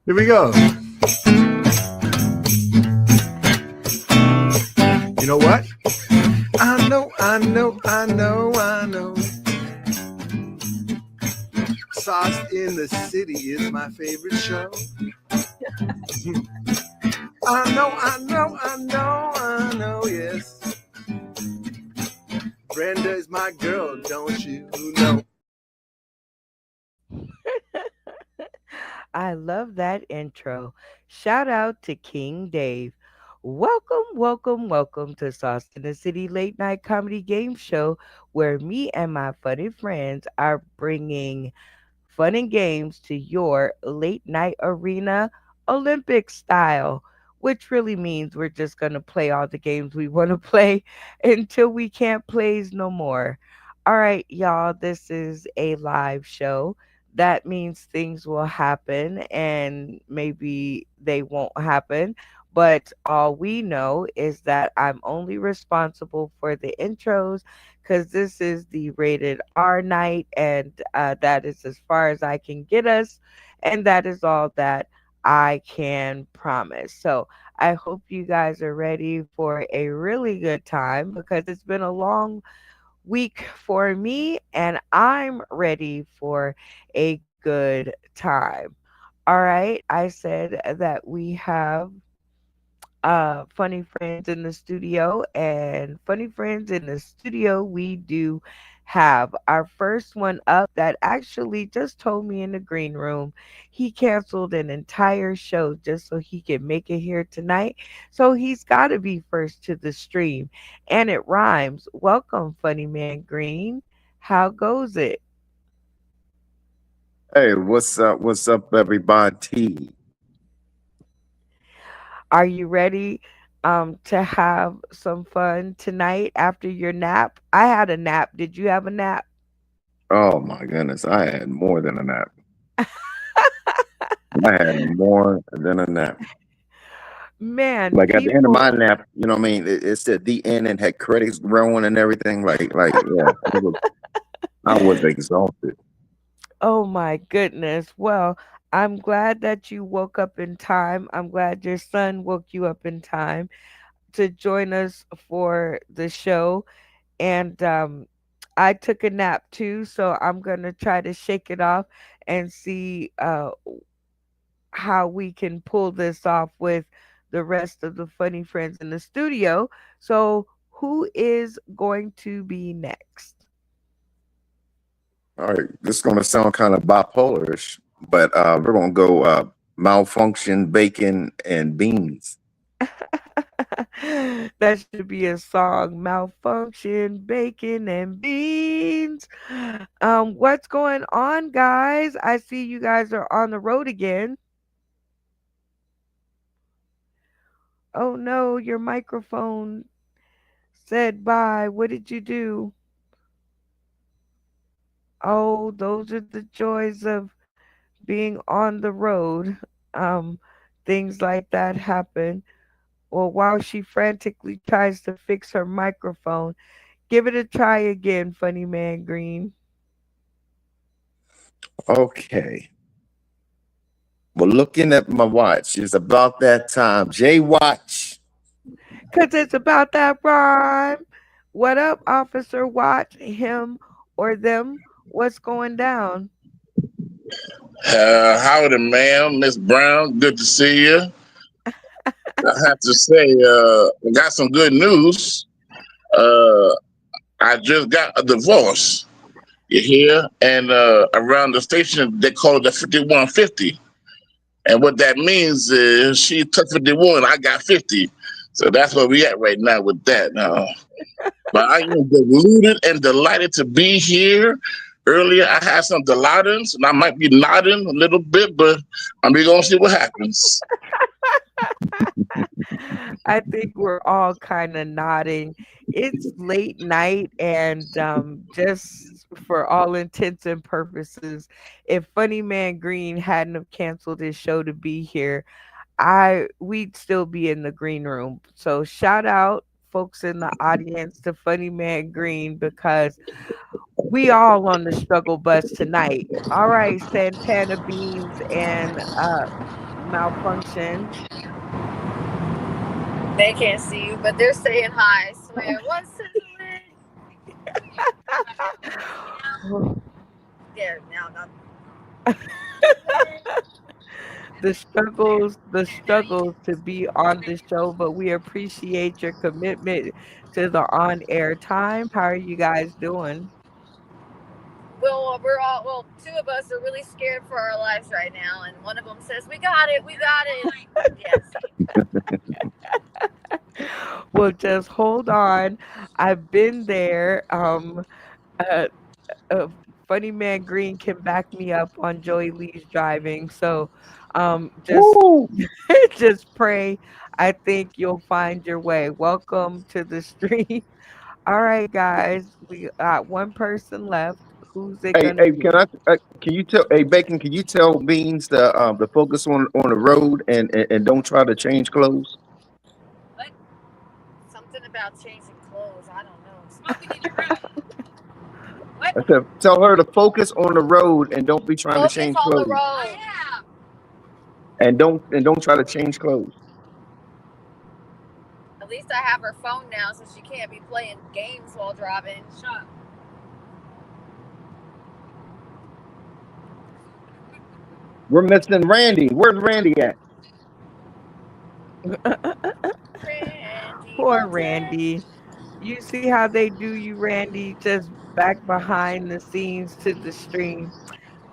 Here we go. You know what? I know. Sauce in the City is my favorite show. I know, yes. Brenda is my girl, don't you know? I love that intro. Shout out to King Dave. Welcome to Sauce in the City Late Night Comedy Game Show, where me and my funny friends are bringing fun and games to your late night arena Olympic style, which really means we're just going to play all the games we want to play until we can't plays no more. All right, y'all, this is a live show. That means things will happen and maybe they won't happen. But all we know is that I'm only responsible for the intros because this is the rated R night, and that is as far as I can get us, and that is all that I can promise. So I hope you guys are ready for a really good time because it's been a long week for me, and I'm ready for a good time. All right, I said that we have funny friends in the studio, and funny friends in the studio we do have. Our first one up that actually just told me in the green room he canceled an entire show just so he could make it here tonight. So he's got to be first to the stream, and it rhymes. Welcome, funny man Green. How goes it? Hey, what's up? What's up, everybody? Are you ready to have some fun tonight after your nap? I had a nap. Did you have a nap? Oh my goodness, I had more than a nap. I had more than a nap. Man, Like at the end of my people, nap, you know what I mean? It's at the end and had credits growing and everything. Yeah, I was exhausted. oh my goodness. Well, I'm glad that you woke up in time. I'm glad your son woke you up in time to join us for the show. And I took a nap too, so I'm going to try to shake it off and see how we can pull this off with the rest of the funny friends in the studio. So, who is going to be next? All right, this is gonna sound kind of bipolarish, but we're gonna go malfunction, bacon, and beans. That should be a song. Malfunction, bacon, and beans. What's going on, guys? I see you guys are on the road again. Oh no, your microphone said bye. What did you do? Oh, those are the joys of being on the road. Um, Things like that happen. Well, while she frantically tries to fix her microphone, give it a try again, funny man Green. Okay. Well, looking at my watch, it's about that time. J Watch. Cause it's about that rhyme. What up, Officer Watch? Him or them? What's going down? Howdy, ma'am, Miss Brown. Good to see you. I have to say, I got some good news. Uh, I just got a divorce. You hear? And around the station, they call it the 5150. And what that means is she took 51, I got 50. So that's where we at right now with that. Now, but I am deluded and delighted to be here. Earlier, I had some delightings, and I might be nodding a little bit, but I'm going to see what happens. I think we're all kind of nodding. It's late night, and just for all intents and purposes, if Funny Man Green hadn't have canceled his show to be here, I we'd still be in the green room. So shout out folks in the audience to Funny Man Green because we all on the struggle bus tonight. All right, Santana Beans and Malfunction. They can't see you, but they're saying hi. Swear, what's sizzling? Yeah, now not. The struggles to be on the show, but we appreciate your commitment to the on-air time. How are you guys doing? Well, two of us are really scared for our lives right now, and one of them says, "We got it, we got it." Yes. Well, just hold on. I've been there. Uh, uh, Funny Man Green can back me up on Joey Lee's driving. So, just Woo! just pray. I think you'll find your way. Welcome to the stream. All right, guys, we got one person left. Who's it Hey, gonna hey, be? can you tell, hey, Bacon, can you tell Beans to focus on the road and don't try to change clothes? What? Something about changing clothes. I don't know. Smoking in your room. What? I said, tell her to focus on the road and don't be trying to Focus change on the clothes. road. Yeah. And don't try to change clothes. At least I have her phone now, so she can't be playing games while driving. Shut up. We're missing Randy. Where's Randy at? Poor Randy. You see how they do you, Randy, just back behind the scenes to the stream.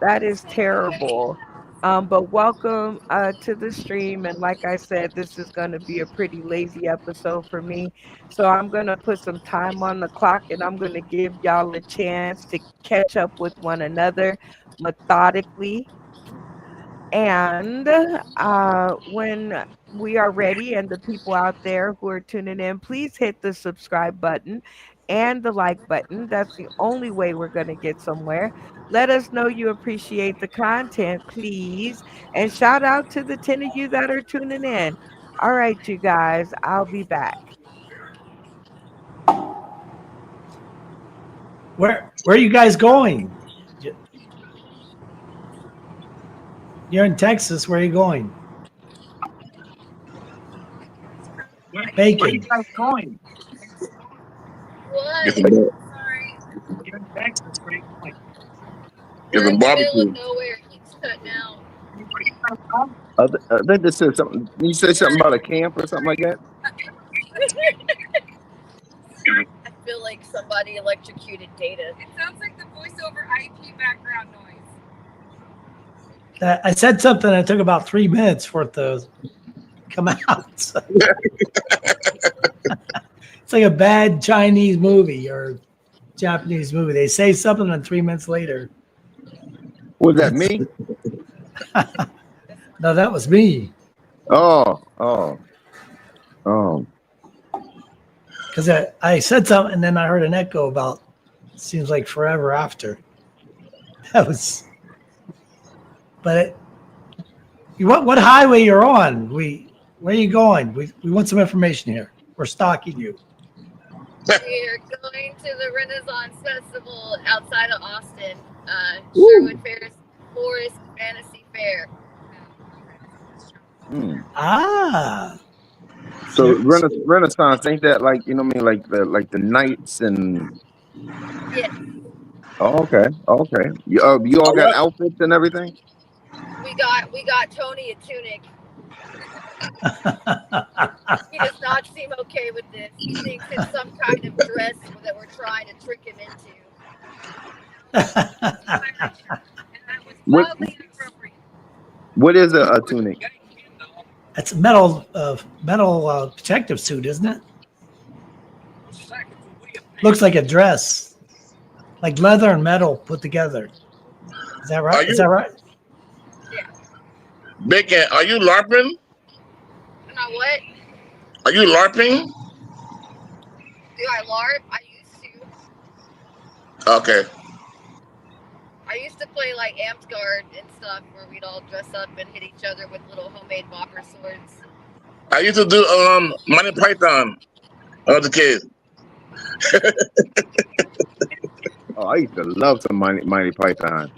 That is terrible. But welcome to the stream. And like I said, this is going to be a pretty lazy episode for me. So I'm going to put some time on the clock and I'm going to give y'all a chance to catch up with one another methodically. And when we are ready, and the people out there who are tuning in, please hit the subscribe button and the like button. That's the only way we're going to get somewhere. Let us know you appreciate the content, please. And shout out to the 10 of you that are tuning in. All right, you guys, I'll be back. Where are you guys going? You're in Texas. Where are you going? Bacon. Where are you guys going? What? Sorry. You're in Texas. Where are you going? Get We're the in the middle barbecue. of nowhere. It keeps cutting out. Where are you guys going? I think this said something. You said something about a camp or something like that? I feel like somebody electrocuted Data. It sounds like the voice over IP background noise. I said something that took about 3 minutes for it to come out. It's like a bad Chinese movie or Japanese movie. They say something and 3 minutes later. Was that me? No, that was me. Oh. Because I said something and then I heard an echo about seems like forever after. That was. But what highway you're on? Where are you going? We want some information here. We're stalking you. We're going to the Renaissance Festival outside of Austin. Sherwood Forest Fantasy Fair. Ah. So Renaissance, ain't that like, you know what I mean, like the knights and? Yeah. Oh, okay. You all got outfits and everything? We got Tony a tunic. He does not seem okay with this. He thinks it's some kind of dress that we're trying to trick him into. What is a tunic? That's a metal protective suit, isn't it? Looks like a dress, like leather and metal put together. Is that right? Is that right? Yeah. Bacon, are you LARPing? Am I what? Are you LARPing? Do I LARP? I used to. Okay. I used to play like Amped Guard and stuff where we'd all dress up and hit each other with little homemade mopper swords. I used to do Monty Python as a kid. Oh, I used to love some Monty Python.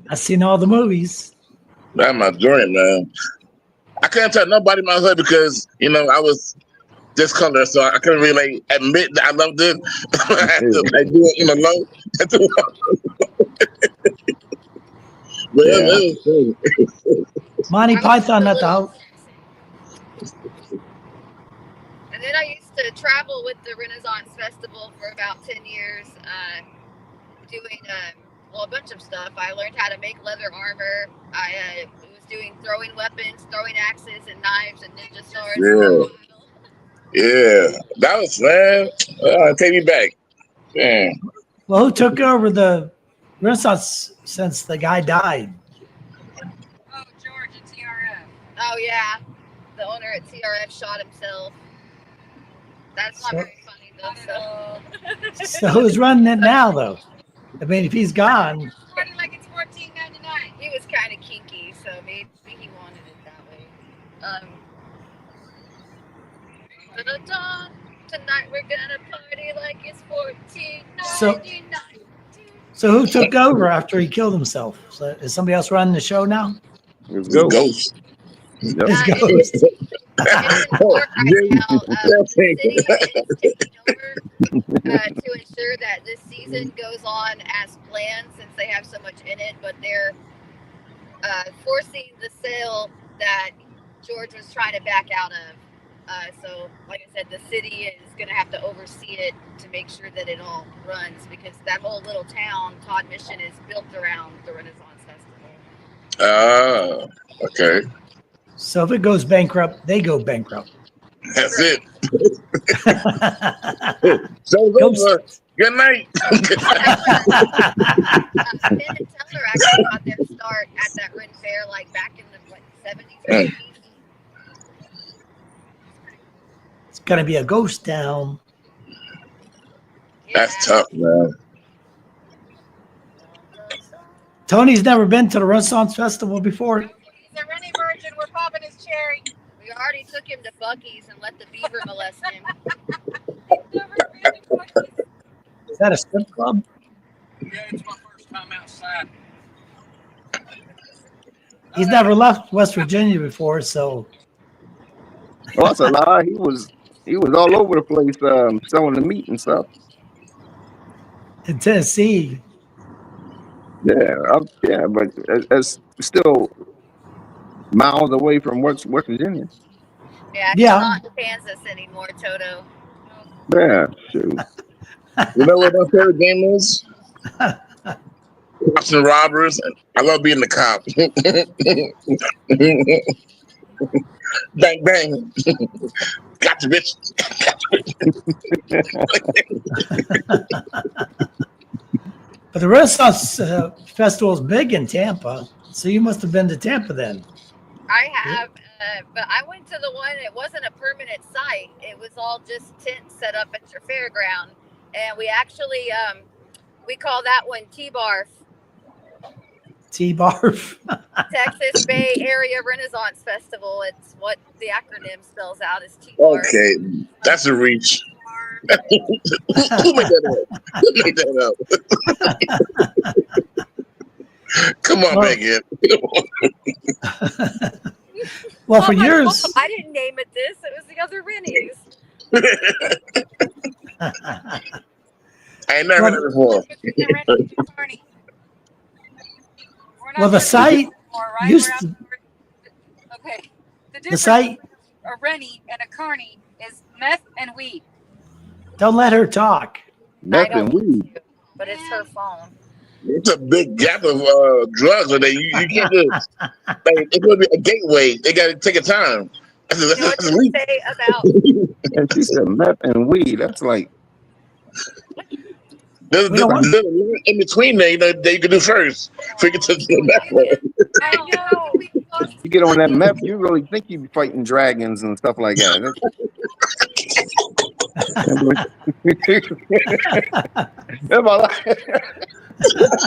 I've seen all the movies. That's my joint, man. I couldn't tell nobody my hood because I was this color, so I couldn't really admit that I loved it. I had to do it in the low. But it was Monty I was Python a at the little- house. And then I used to travel with the Renaissance Festival for about 10 years, doing a bunch of stuff. I learned how to make leather armor. I was doing throwing weapons, throwing axes and knives and ninja swords. yeah, that was man. Take me back. Damn. Well, who took over the Renaissance since the guy died? Oh, George at TRF. Oh yeah, the owner at TRF shot himself. That's not So- very funny though. Not at all. So who's running it now, though? I mean, if he's gone, Party like it's $14.99. He was kind of kinky, so maybe he wanted it that way. Da-da-da. Tonight we're gonna party like it's $14.99. so who took over after he killed himself? So is somebody else running the show now? Let's Go. go. Ghost. Yep. His It's ghost. in court right now. The city is taking over to ensure that this season goes on as planned, since they have so much in it. But they're forcing the sale that George was trying to back out of. So, like I said, the city is going to have to oversee it to make sure that it all runs, because that whole little town, Todd Mission, is built around the Renaissance Festival. Okay. So if it goes bankrupt, they go bankrupt. That's it. So over. Good night. Penn and Teller actually got their start at that Ren Fair like back in the 70s or 80s. It's gonna be a ghost town. That's tough, man. Tony's never been to the Renaissance Festival before. He's a Rennie virgin. We're popping his cherry. We already took him to Bucky's and let the beaver molest him. Never been to Buc-ee's. Is that a strip club? Yeah, it's my first time outside. He's never left West Virginia before, so Oh, that's a lie. He was all over the place selling the meat and stuff. in Tennessee. Yeah, but it's still miles away from West Virginia. Yeah, he's Yeah. not in Kansas anymore, Toto. Yeah, shoot. You know what my favorite game is? Cops and robbers. I love being the cop. Bang bang. Gotcha, bitch. But the Renaissance Festival is big in Tampa, so you must have been to Tampa then. I have, but I went to the one, it wasn't a permanent site. It was all just tents set up at your fairground. And we actually, we call that one T-Barf, T-Barf. Texas Bay Area Renaissance Festival. It's what the acronym spells out as T-Barf. Okay, that's a reach. Who made that up? Who made that up? Come on, Well- Megan. Well, for Oh, my years, fault. I didn't name it this. It was the other Rennies. I ain't never heard it before. well, the site used to, Okay. The the difference site. a Rennie and a Carney is meth and weed. Don't let her talk. Nothing don't weed. need to, but it's her phone. It's a big gap of drugs that you can't do. Like, it's gonna be a gateway. They gotta take a time. That's You know what a they leap. say about And she said meth and weed. That's like There's We don't want- a little in between there, that you can do first. Figure to the next one. I know. you get on that meth, you really think you be fighting dragons and stuff like that.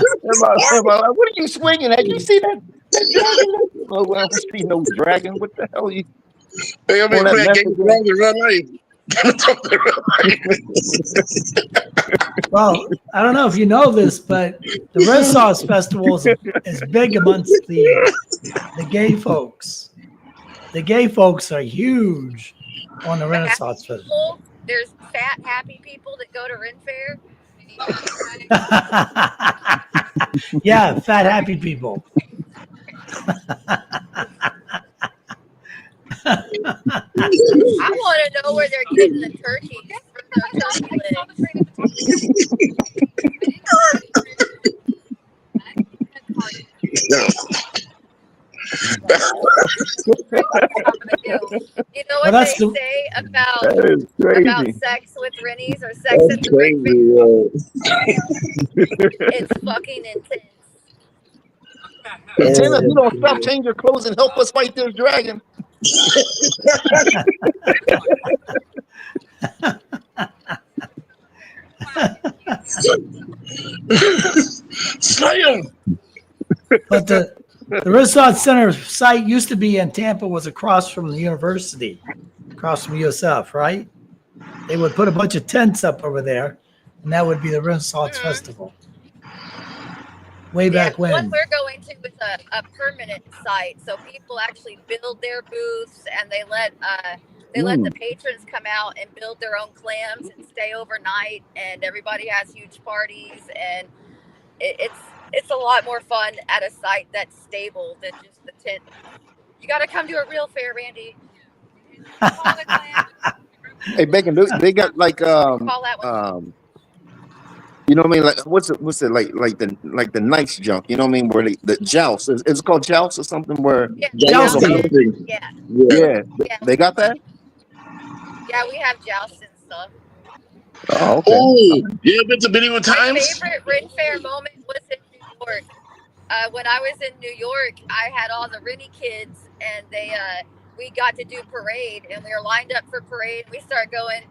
What are you swinging at? You see that dragon? Oh, well, I don't see no dragon. What the hell are you? They gonna be On that playing meth games again? around in real life. Talk to the real Well, I don't know if you know this, but the Renaissance Festival is big amongst the gay folks. The gay folks are huge on the Renaissance Festival. There's fat, happy people that go to Ren Fair. Yeah, fat, happy people. I want to know where they're getting the turkeys from their turkey legs. You know what they say about sex with Rennies or sex at the Ren Fair? It's fucking intense. Tina, if you don't stop changing your clothes and help us fight this dragon. Slay him. But the Renaissance Center site used to be in Tampa, was across from the university, across from USF, right? They would put a bunch of tents up over there, and that would be the Renaissance Festival. Way back when. What we're going to is a permanent site, so people actually build their booths, and they let the patrons come out and build their own clams and stay overnight, and everybody has huge parties, and it's a lot more fun at a site that's stable than just the tent. You got to come to a real fair, Randy. Hey, Bacon, they got like Call that one. you know what I mean? Like what's it like the nice junk? You know what I mean? Where the joust is it called joust or something? Where Jousting. Yeah. They got that. Yeah, we have jousts and stuff. Oh, okay. Oh, you ever been to medieval My times? favorite Ren Fair moment was in New York. When I was in New York, I had all the Rennie kids, and we got to do parade, and we were lined up for parade. We start going,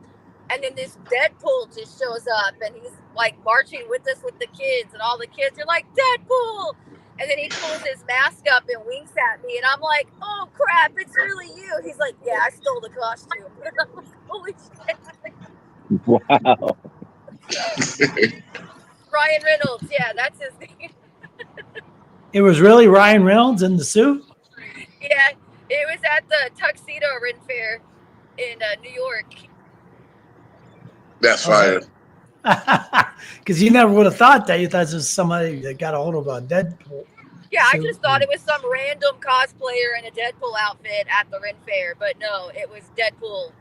and then this Deadpool just shows up, and he's like marching with us with the kids, and all the kids are like, Deadpool! And then he pulls his mask up and winks at me, and I'm like, oh crap, it's really you. He's like, yeah, I stole the costume. And I'm like, holy shit. Wow. Ryan Reynolds, yeah, that's his name. It was really Ryan Reynolds in the suit? Yeah, it was at the Tuxedo Ren Fair in New York. That's fire. Because you never would have thought that. You thought it was somebody that got a hold of a Deadpool. Yeah, I suit. just thought it was some random cosplayer in a Deadpool outfit at the Ren Fair, but no, it was Deadpool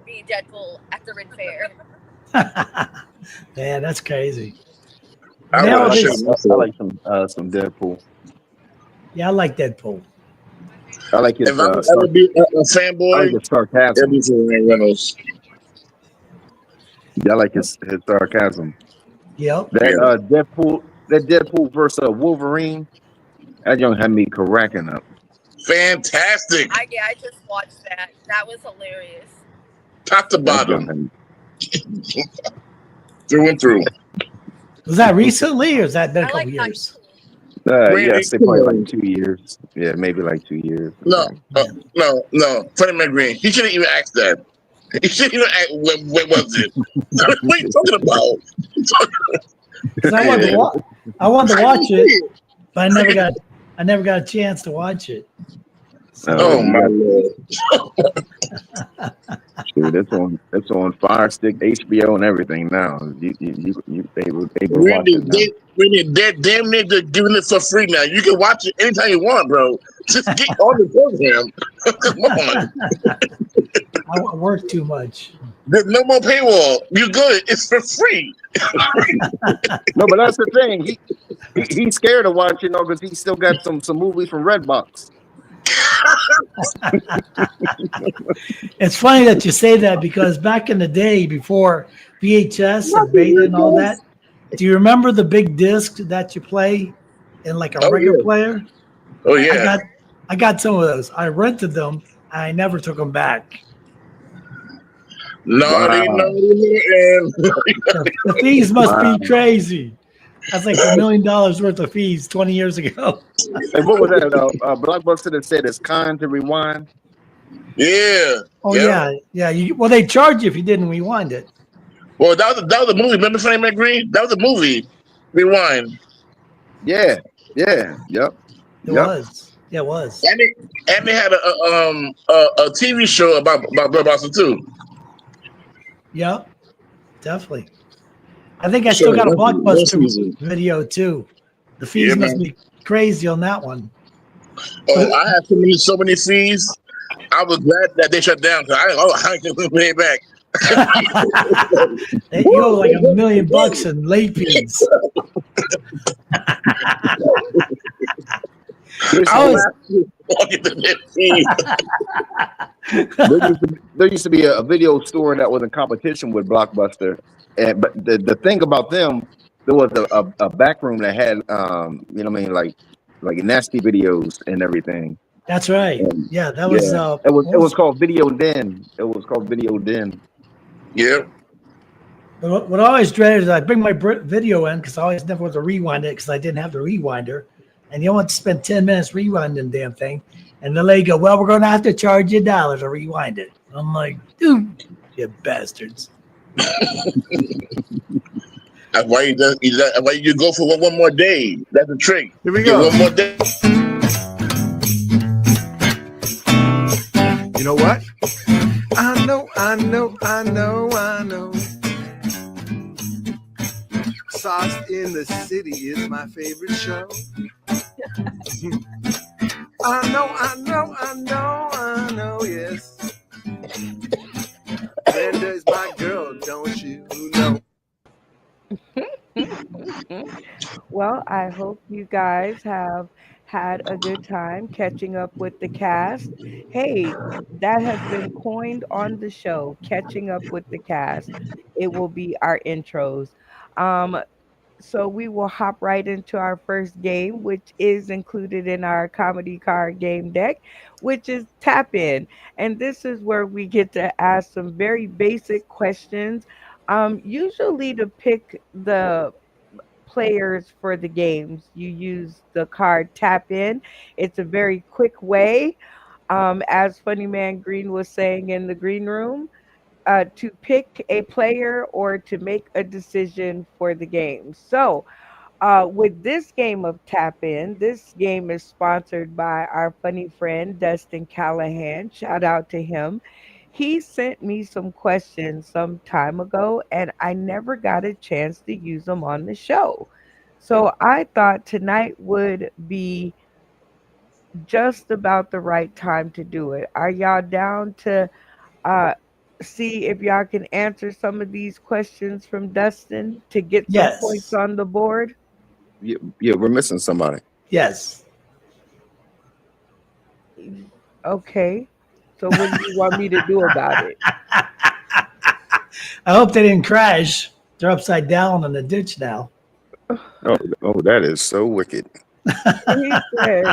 being Deadpool at the Ren Fair. Man, that's crazy. I Now like it shit. is- I like some Deadpool. Yeah, I like Deadpool. I like his If I would ever be a I like fanboy, his sarcasm. it'd be for Ryan Reynolds. Yeah, I like his sarcasm. Yep. That Deadpool versus Wolverine, that young had me cracking up. Fantastic. I just watched that. That was hilarious. Top to That bottom. young Through and through. Was that recently, or has that been a I couple like years? yeah, I say probably like 2 years. Yeah, maybe like 2 years. No. Freddie McGreen. He shouldn't even ask that. He shouldn't even ask what was it. What are you talking about? 'Cause I wanted to watch it, but I never got a chance to watch it. Oh my lord. Dude, it's on Fire Stick, HBO, and everything now. They were Randy, watching now. Oh, damn near giving it for free now. You can watch it anytime you want, bro. Just get on the program. Come on. I work too much. There's no more paywall. You're good. It's for free. No, but that's the thing. He's scared to watch, because he still got some movies from Redbox. It's funny that you say that, because back in the day, before VHS and Beta and all that, do you remember the big disc that you play in like a record player? Oh yeah. I got some of those. I rented them. I never took them back. Naughty. The fees must be crazy. That's like $1 million worth of fees 20 years ago. And what was that? Blockbuster that said it's kind to rewind. Yeah. Oh Yeah. yeah. Well, they charge you if you didn't rewind it. Well, that was a movie. Remember Funny Man Green? That was a movie. Rewind. Yeah, yeah, yep, It yep. was. Yeah, it was. And they had a TV show about Blockbuster too. Yep, definitely. I think I Sure, still got a one Blockbuster season. video too. The fees Yeah, must man. be crazy on that one. Oh, I had so many fees. I was glad that they shut down because I can pay it back. You owe like $1 million in late fees. I was walking to that fee. There used to be a video store that was in competition with Blockbuster, but the thing about them, there was a back room that had you know what I mean, like nasty videos and everything. That's right. And, Yeah, that was. yeah, it was called Video Den. It was called Video Den. Yeah. What I always dreaded is I bring my video in because I always never want to rewind it because I didn't have the rewinder, and you want to spend 10 minutes rewinding the damn thing, and the lady go, "Well, we're going to have to charge you $1 to rewind it." I'm like, dude, you bastards. That's why you go for one more day. That's the trick. Here we Get go. one more day. You know what? I know. Sauce in the City is my favorite show. I know, yes. Brenda's my girl, don't you know? Well, I hope you guys have had a good time catching up with the cast. Hey, that has been coined on the show, catching up with the cast. It will be our intros. Um, so we will hop right into our first game, which is included in our comedy card game deck, which is Tap In. And this is where we get to ask some very basic questions, usually to pick the players for the games. You use the card Tap In. It's a very quick way, as Funny Man Green was saying in the green room, to pick a player or to make a decision for the game. So, with this game of Tap In, this game is sponsored by our funny friend Dustin Callahan. Shout out to him. He sent me some questions some time ago, and I never got a chance to use them on the show. So I thought tonight would be just about the right time to do it. Are y'all down to uh, see if y'all can answer some of these questions from Dustin to get some points Yes. on the board? Yeah, we're missing somebody. Yes. Okay. So what do you want me to do about it? I hope they didn't crash. They're upside down in the ditch now. Oh, that is so wicked. He said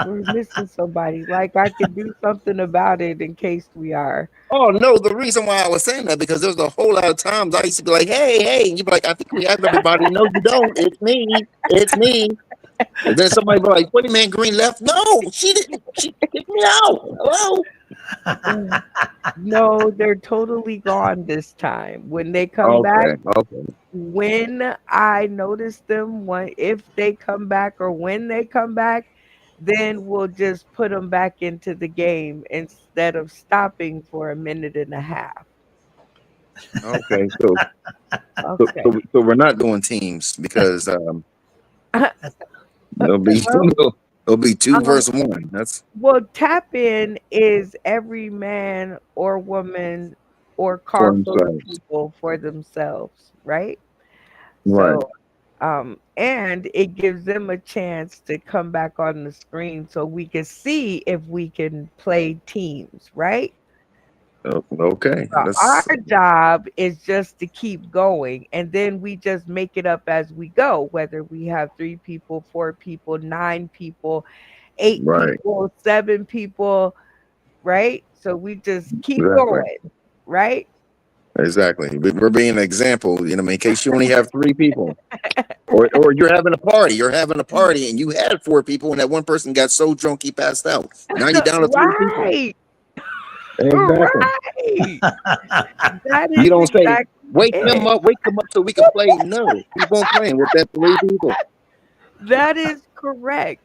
we're missing somebody. Like I could do something about it in case we are. Oh no, the reason why I was saying that because there's a whole lot of times I used to be like, hey, and you'd be like, I think we have everybody. No, you don't. It's me. And then somebody be like, Funny Man Green left. No, she didn't. She kicked me out. Hello. No, they're totally gone this time. When they come back, Okay. when I notice them, if they come back or when they come back, then we'll just put them back into the game instead of stopping for a minute and a half. Okay. So Okay. we're not doing teams because it'll be Well, it'll be two um, versus one. That's well, Tap In is every man or woman or for car full of themselves. people for themselves, right? Right. So, and it gives them a chance to come back on the screen so we can see if we can play teams, right? Okay. So our job is just to keep going, and then we just make it up as we go, whether we have 3 people, 4 people, 9 people, 8 Right. people, 7 people, right? So we just keep Exactly. going, right? Exactly. We're being an example, you know, in case you only have 3 people. Or you're having a party. You're having a party and you had 4 people and that one person got so drunk he passed out. Now you're down to 3 people. Right. Exactly. Right. That You is don't say, exactly wake them it. up so we can play. No, keep on playing with that three people. That is correct.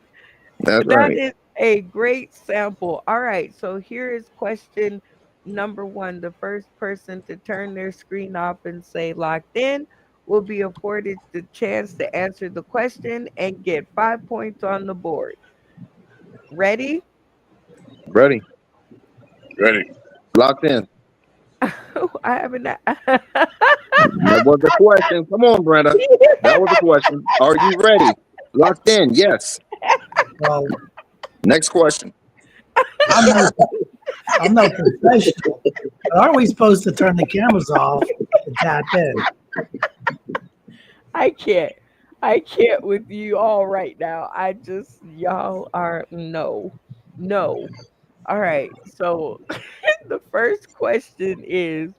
That's That right. is a great sample. All right. So here is question number one. The first person to turn their screen off and say locked in will be afforded the chance to answer the question and get 5 points on the board. Ready? Ready? Ready. Locked in. I haven't. That was the question. Come on, Brenda. That was the question. Are you ready? Locked in. Yes. Well, Next question. I'm no, I'm no professional. But aren't we supposed to turn the cameras off to tap in? I can't. I can't with you all right now. Y'all are no. All right. So the first question is,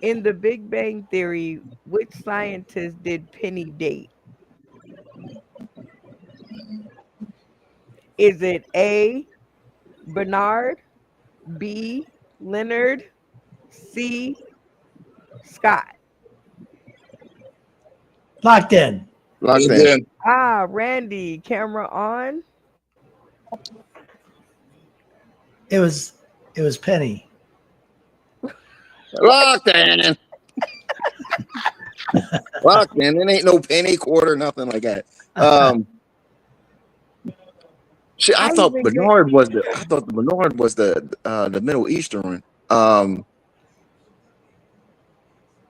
in the Big Bang Theory, which scientist did Penny date? Is it A, Bernard, B, Leonard, C, Scott? Locked in. Locked And in. then Randy, camera on. It was Penny. Locked in. Locked in. It ain't no penny, quarter, nothing like that. Shit, I I thought even get Bernard was the Middle Eastern one.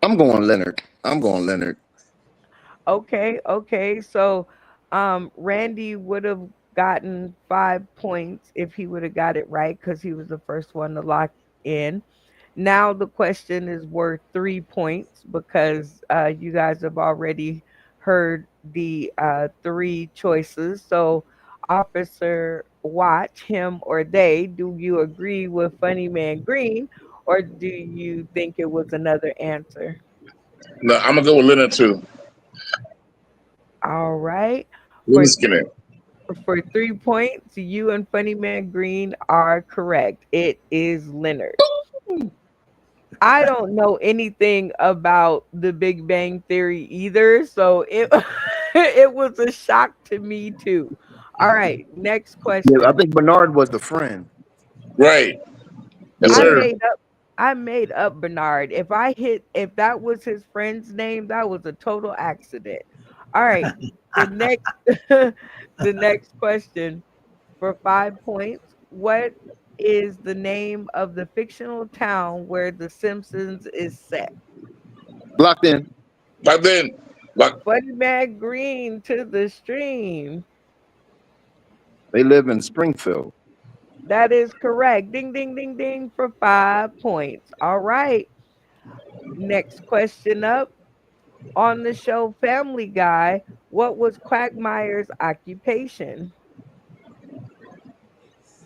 I'm going Leonard. okay. So Randy would have gotten 5 points if he would have got it right because he was the first one to lock in. Now the question is worth 3 points because you guys have already heard the three choices. So, Officer Watch, him or they, do you agree with Funny Man Green or do you think it was another answer? no, I'm gonna go with Leonard too. All right. For Leonard Skinner. for 3 points, you and Funny Man Green are correct. It is Leonard. I don't know anything about the Big Bang Theory either, so it it was a shock to me too. All right, next Yeah, I question. think Bernard was the friend. Right. Yes, Yeah. I sir. made up I made up Bernard. If that was his friend's name, that was a total accident. All right. The next the next question for 5 points. What is the name of the fictional town where The Simpsons is set? Locked in. Back then, like Funny Man Green to the stream. They live in Springfield. That is correct. Ding, ding, ding, ding for 5 points. All right. Next question up. On the show Family Guy, what was Quagmire's occupation?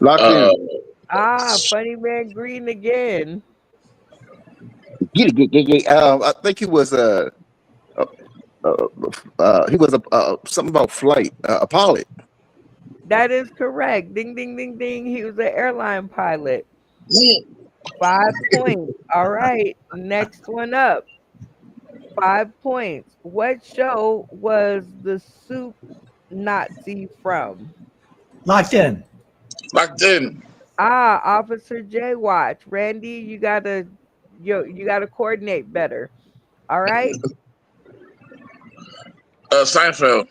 Locked uh, in. Funny Man Green again. Get. I think uh, he was something about flight, a pilot. That is correct. Ding, ding, ding, ding. He was an airline pilot. yeah. 5 points. All right. Next one up. 5 points. What show was the soup Nazi from? Locked in. Back then, Officer J Watch. Randy, you gotta coordinate better. All right. Seinfeld.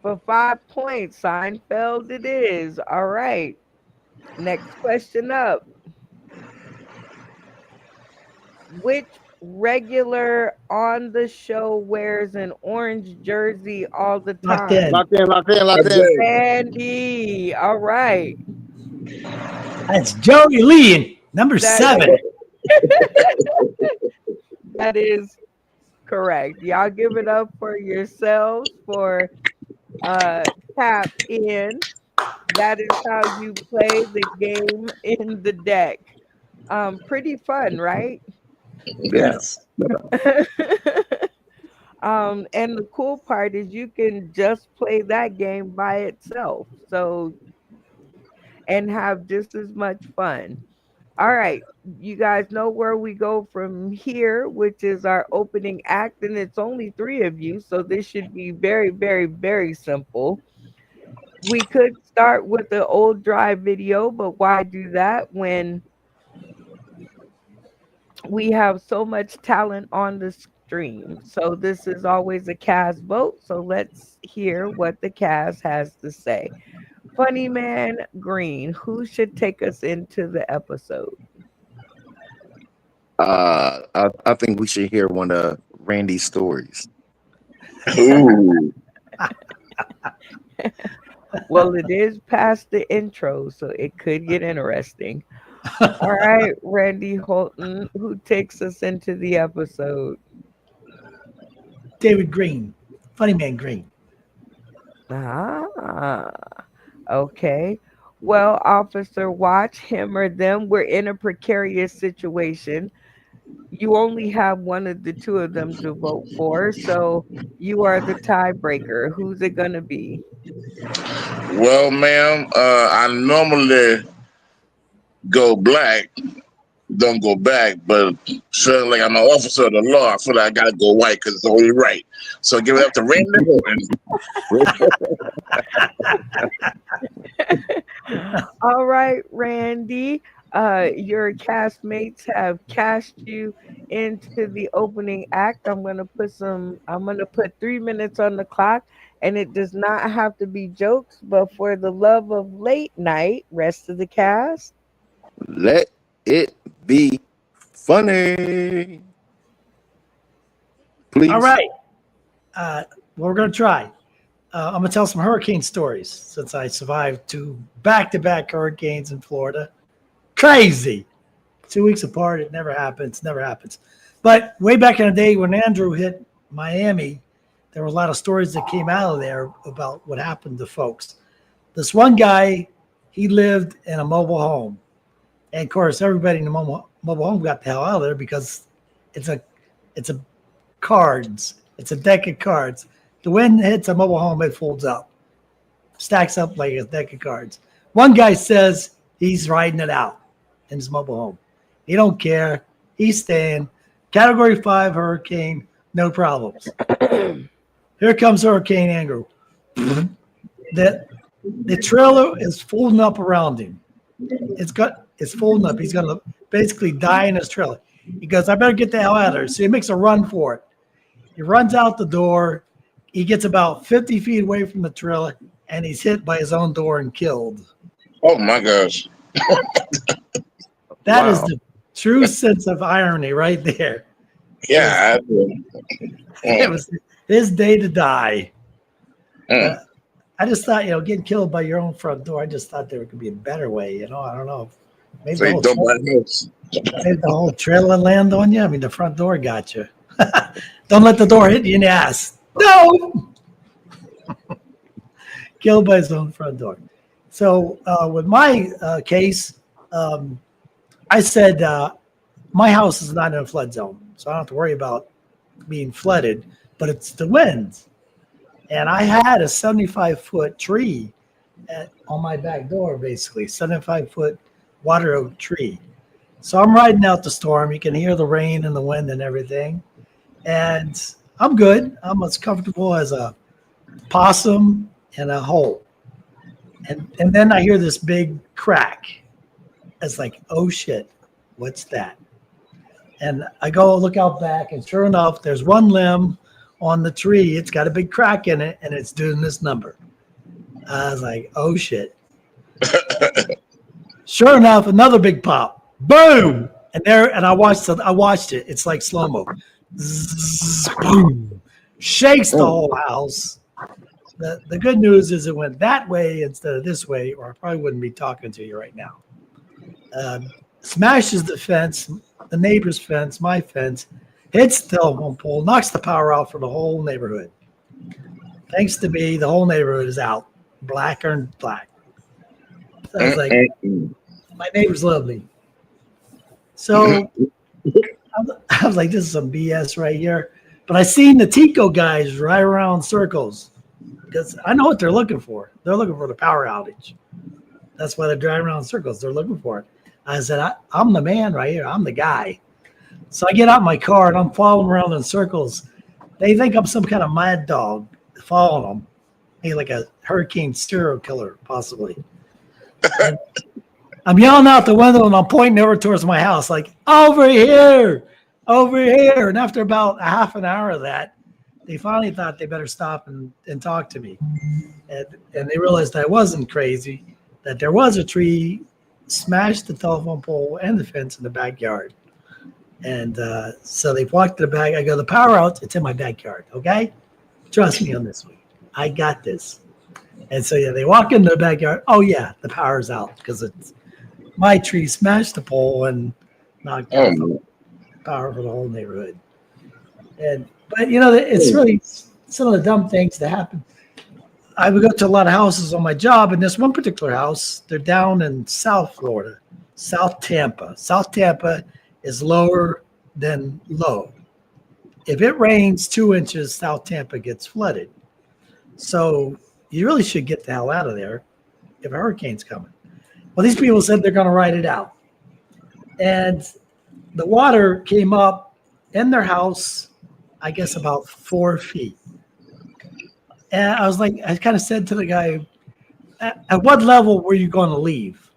For 5 points, Seinfeld it is. All right. Next question up. Which regular on the show wears an orange jersey all the Locked time? in. Locked in. Back then, Randy. All right. That's Joey Lee, number That 7. that is correct. Y'all give it up for yourselves for tap in. That is how you play the game in the deck. Pretty fun, right? Yeah. Yes. And the cool part is you can just play that game by itself. So and have just as much fun. All right. You guys know where we go from here, which is our opening act, and it's only three of you, so this should be very, very, very simple. We could start with the old dry video, but why do that when we have so much talent on the stream? So this is always a cast vote. So let's hear what the cast has to say. Funny Man Green, who should take us into the episode? I think we should hear one of Randy's stories. Ooh. Well, it is past the intro, so it could get interesting. All right, Randy Holton, who takes us into the episode? David Green, Funny Man Green. Ah, okay. Well, Officer Watch, him or them, we're in a precarious situation. You only have one of the two of them to vote for, so you are the tiebreaker. Who's it gonna be? Well, ma'am, I normally go black, don't go back, but certainly I'm an officer of the law. I feel like I gotta go white because it's only right. So give it up to Randy. All right, Randy. Your castmates have cast you into the opening act. I'm gonna put 3 minutes on the clock, and it does not have to be jokes, but for the love of late night, rest of the cast. Let it be funny. Please. All right. We're going to try. I'm going to tell some hurricane stories since I survived 2 back-to-back hurricanes in Florida. Crazy. 2 weeks apart. It never happens. Never happens. But way back in the day when Andrew hit Miami, there were a lot of stories that came out of there about what happened to folks. This one guy, he lived in a mobile home. And of course, everybody in the mobile home got the hell out of there because it's a cards. It's a deck of cards. The wind hits a mobile home, it folds up, stacks up like a deck of cards. One guy says he's riding it out in his mobile home. He don't care. He's staying. Category 5 hurricane, no problems. Here comes Hurricane Andrew. The trailer is folding up around him. It's folding up. He's gonna basically die in his trailer. He goes, I better get the hell out of there. So he makes a run for it. He runs out the door. He gets about 50 feet away from the trailer, and he's hit by his own door and killed. Oh my gosh. That Wow. is the true sense of irony right there. Yeah. It was his day to die. Mm. I just thought, getting killed by your own front door, I just thought there could be a better way, I don't know. Maybe So you don't buy a house. the whole trailer land on you. I mean, the front door got you. Don't let the door hit you in the ass. No! Killed by his own front door. So with my case, I said my house is not in a flood zone, so I don't have to worry about being flooded, but it's the winds. And I had a 75-foot tree on my back door, basically, 75-foot water oak tree. So I'm riding out the storm. You can hear the rain and the wind and everything. And I'm good. I'm as comfortable as a possum in a hole. And then I hear this big crack. It's like, oh, shit, what's that? And I go look out back, and sure enough, there's one limb on the tree. It's got a big crack in it, and it's doing this number. I was like, oh, shit. Sure enough, another big pop. Boom! And I watched it. It's like slow-mo. Zzz, boom. Shakes the whole house. The good news is it went that way instead of this way, or I probably wouldn't be talking to you right now. Smashes the fence, the neighbor's fence, my fence, hits the telephone pole, knocks the power out for the whole neighborhood. Thanks to me, the whole neighborhood is out, black or black. So I was like, my neighbors love me. So I was like, this is some BS right here. But I seen the Tico guys ride around circles because I know what they're looking for. They're looking for the power outage. That's why they're driving around in circles. They're looking for it. I said, I'm the man right here. I'm the guy. So I get out my car and I'm following around in circles. They think I'm some kind of mad dog following them. Hey, like a hurricane serial killer, possibly. And I'm yelling out the window and I'm pointing over towards my house, like, over here, over here. And after about a half an hour of that, they finally thought they better stop and talk to me. And they realized I wasn't crazy, that there was a tree, smashed the telephone pole and the fence in the backyard. And so they walked to the back. I go, the power out, it's in my backyard, okay? Trust me on this one. I got this. And so, yeah, they walk into the backyard. Oh, yeah, the power's out because it's my tree smashed the pole and knocked out the power for the whole neighborhood. But, you know, it's really some of the dumb things that happen. I would go to a lot of houses on my job, and this one particular house, they're down in South Florida, South Tampa. South Tampa is lower than low. If it rains 2 inches, South Tampa gets flooded. So you really should get the hell out of there if a hurricane's coming. Well, these people said they're going to ride it out. And the water came up in their house, I guess about 4 feet. And I was like, I kind of said to the guy, at what level were you going to leave?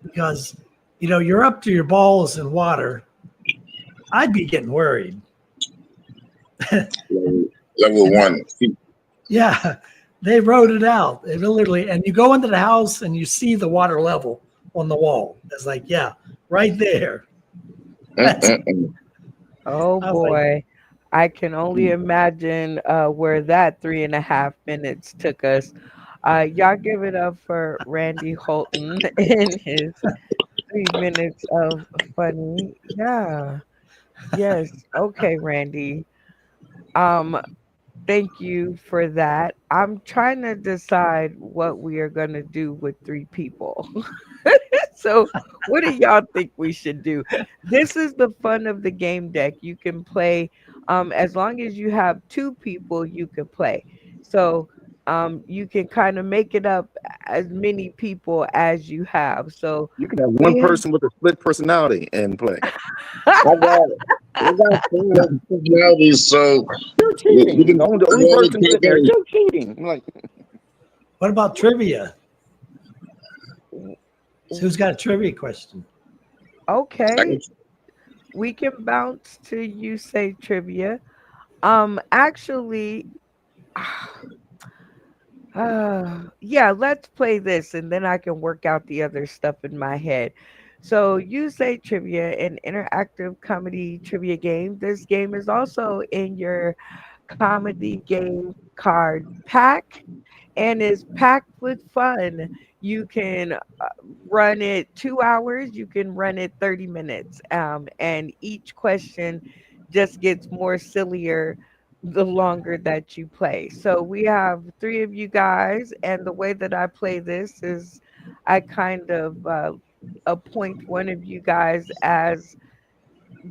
Because, you know, you're up to your balls in water. I'd be getting worried. Level 1. Yeah, they wrote it out. They literally, and you go into the house and you see the water level on the wall. It's like, yeah, right there. Oh boy. I can only imagine where that 3.5 minutes took us. Y'all give it up for Randy Holton in his 3 minutes of funny. Yeah. Yes. Okay, Randy. Thank you for that. I'm trying to decide what we are going to do with 3 people. So, what do y'all think we should do? This is the fun of the game deck. You can play as long as you have 2 people, you can play. So, you can kind of make it up as many people as you have. So, You can have one we have- person with a split personality and play. I got it. I got personalities, so You're cheating. The only person sitting there, you're cheating. I'm like, What about trivia? So who's got a trivia question? Okay. We can bounce to you say trivia. Actually, yeah, let's play this and then I can work out the other stuff in my head. So, you say trivia, an interactive comedy trivia game. This game is also in your comedy game card pack and is packed with fun. You can run it 2 hours, you can run it 30 minutes, and each question just gets more sillier the longer that you play. So we have 3 of you guys, and the way that I play this is I kind of appoint one of you guys as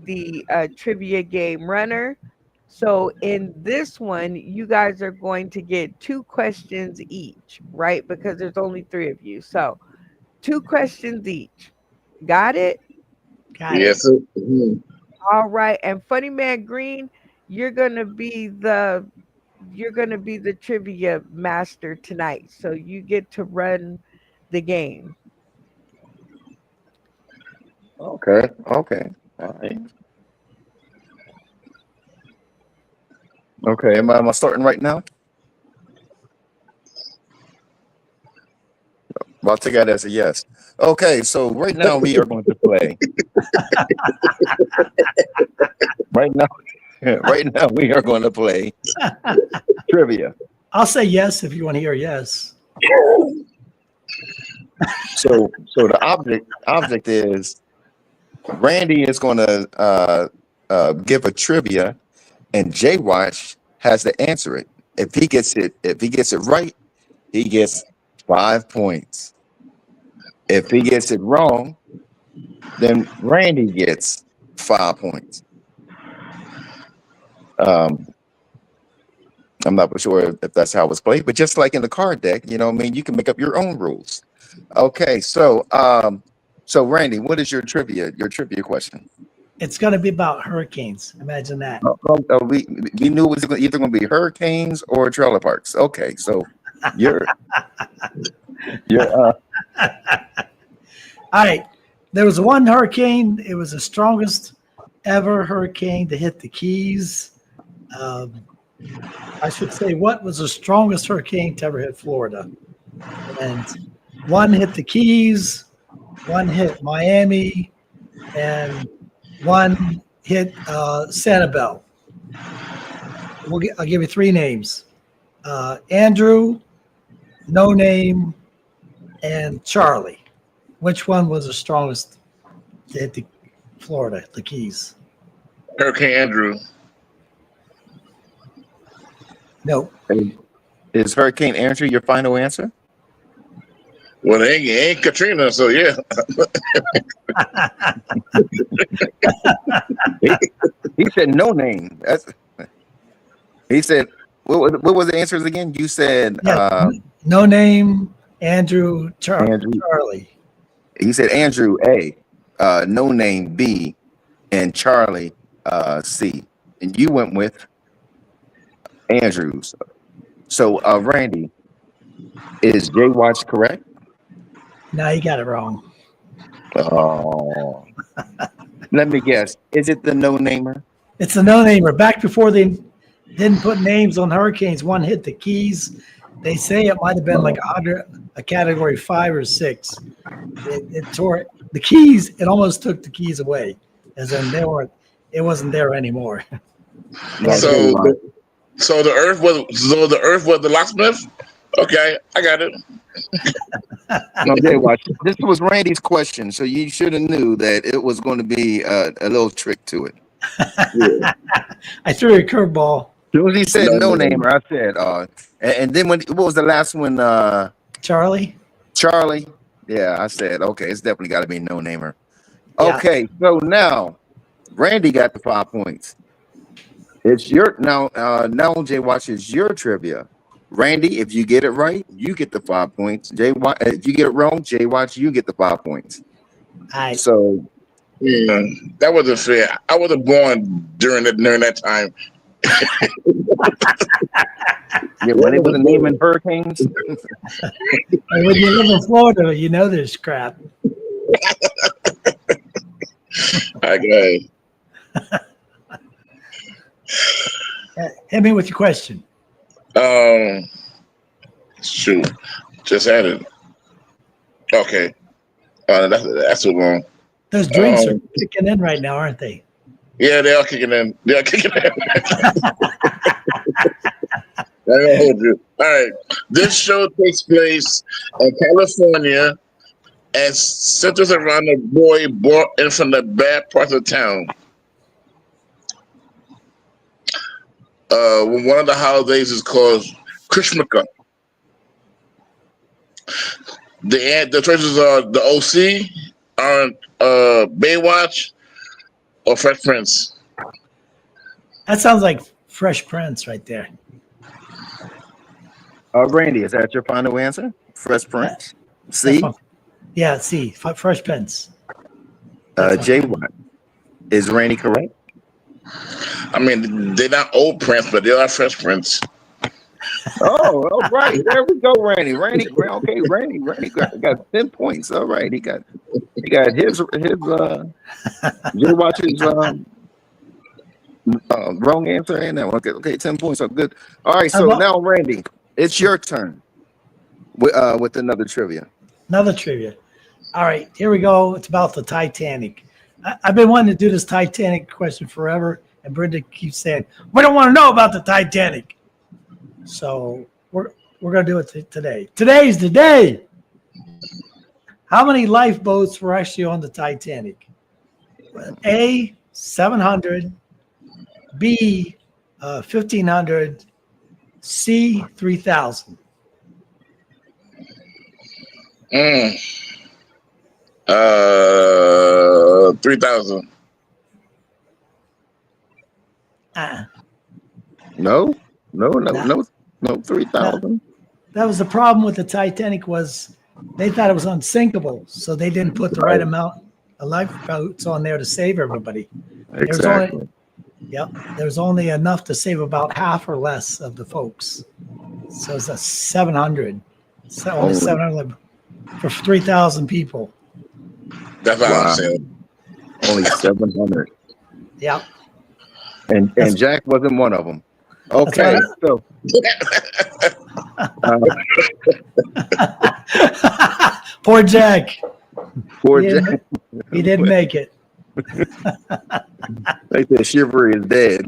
the trivia game runner. So in this one, you guys are going to get 2 questions each, right? Because there's only 3 of you. So 2 questions each. Got it? Got it. yes, sir. Mhm. All right. And Funny Man Green, you're gonna be the trivia master tonight. So you get to run the game. okay. All right. Okay, am I starting right now? Well, I'll take that as a yes. Okay, so right now we are going to play. Right now, right now we are going to play trivia. I'll say yes if you want to hear yes. So the object is Randy is going to give a trivia, and Jay Watch has to answer it. If he gets it right, he gets 5 points. If he gets it wrong, then Randy gets 5 points. I'm not sure if that's how it's played, but just like in the card deck, you know what I mean, you can make up your own rules. Okay, so So, Randy, what is your trivia question? It's going to be about hurricanes. Imagine that. We knew it was either going to be hurricanes or trailer parks. Okay, so you're All right. There was one hurricane. It was the strongest ever hurricane to hit the Keys. I should say, what was the strongest hurricane to ever hit Florida? And one hit the Keys, one hit Miami, and one hit Sanibel. I'll give you three names: Andrew, No Name, and Charlie. Which one was the strongest to hit the Florida, the Keys? Hurricane Andrew. No. Is Hurricane Andrew your final answer? Well, it ain't Katrina, so yeah. He said no name. He said, what was the answers again? You said No Name, Andrew, Andrew. Charlie. He said Andrew A, No Name B, and Charlie C. And you went with Andrews. So, Randy, is Jay Watch correct? No, you got it wrong. Oh. Let me guess. Is it the no-namer? It's a no-namer. Back before they didn't put names on hurricanes, one hit the Keys. They say it might have been like a category 5 or 6. It tore it. The Keys. It almost took the Keys away, as in it wasn't there anymore. So the Earth was the locksmith. Okay, I got it. No, Jay Watch. This was Randy's question, so you should have knew that it was going to be a little trick to it. Yeah. I threw a curveball. As soon as he said no-namer, I said, and then what was the last one? Charlie. Charlie. Yeah, I said, okay, it's definitely got to be no-namer. Yeah. Okay, so now Randy got the 5 points. It's your now Jay Watch is your trivia. Randy, if you get it right, you get the 5 points. Jay Watch, if you get it wrong, Jay Watch, you get the 5 points. So yeah, that wasn't fair. I wasn't born during that time. Yeah, when it was naming hurricanes. And when you live in Florida, you know this crap. Okay. Hit me with your question. Shoot, just had it. Okay, that's too long. Those drinks are kicking in right now, aren't they? Yeah, they are kicking in. They are kicking in. I don't hold you. All right, this show takes place in California and centers around a boy born in from the bad parts of town. One of the holidays is called Christmaka. The choices are the OC, Baywatch, or Fresh Prince. That sounds like Fresh Prince right there. Randy, is that your final answer? Fresh Prince? C? Yeah, C. Fresh Prince. Jay Watt. Is Randy correct? I mean, they're not old Prince, but they are Fresh Prince. Oh, all right. There we go, Randy. Randy got 10 points. All right. He got his Jay Watch's wrong answer and that one. Okay, 10 points. So good. All right, so now Randy, it's your turn with another trivia. Another trivia. All right, here we go. It's about the Titanic. I've been wanting to do this Titanic question forever, and Brenda keeps saying, we don't want to know about the Titanic. So we're going to do it today. Today's the day. How many lifeboats were actually on the Titanic? A, 700, B, 1,500, C, 3,000. 3,000. No, 3,000. That was the problem with the Titanic was they thought it was unsinkable, so they didn't put the right amount of lifeboats on there to save everybody. Exactly. There was only enough to save about half or less of the folks. So it's a 700. So only 700 for 3,000 people. That's what I'm saying. Only 700. Yeah. And Jack wasn't one of them. Okay, so poor Jack. poor Jack. He didn't make it. They said Chivalry is dead.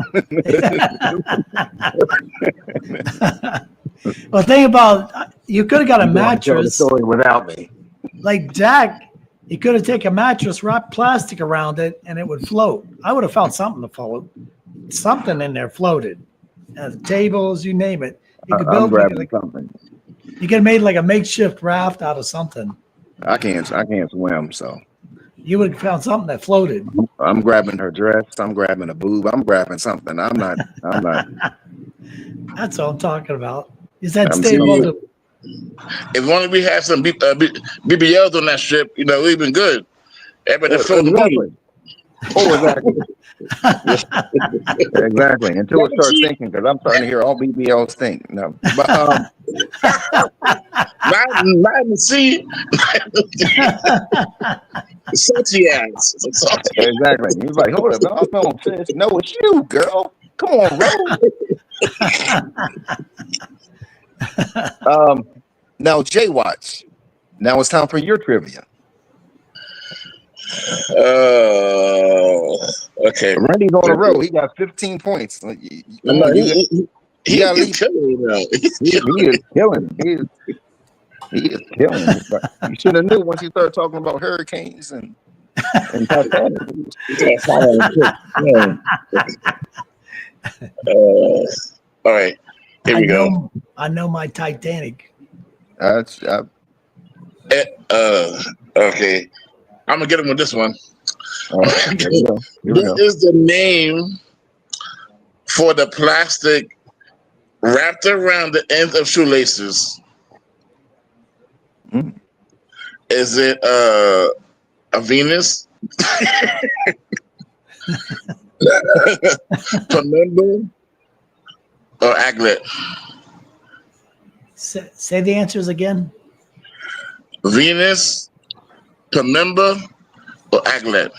Well, think about you could have got a mattress. Story without me. Like Jack, he could have taken a mattress, wrapped plastic around it, and it would float. I would have found something to float. Something in there floated. Tables, you name it. You could build something. You could have made like a makeshift raft out of something. I can't swim, so You would have found something that floated. I'm grabbing her dress. I'm grabbing a boob. I'm grabbing something. I'm not. That's what I'm talking about. Is that I'm stable? serious. If only we had some BBLs on that ship, we've been good. Everybody floating the money. Oh, exactly. Exactly. Until it starts thinking, because I'm starting to hear all BBLs think. No, but not in the sea. Salty ass. Exactly. He's like, hold up, I'm on fish. No, it's you, girl. Come on, bro. Now, Jay Watch. Now it's time for your trivia. Okay. Randy's on the road. He got 15 points. He is killing. He is killing. You should have knew once he started talking about hurricanes and Titanic. All right. Here we go. I know my Titanic. Okay. I'm gonna get him with this one. Right, here we go. This is the name for the plastic wrapped around the ends of shoelaces. Mm. Is it a Venus? Flamingo or aglet? Say the answers again. Venus, Penumbra, or aglet?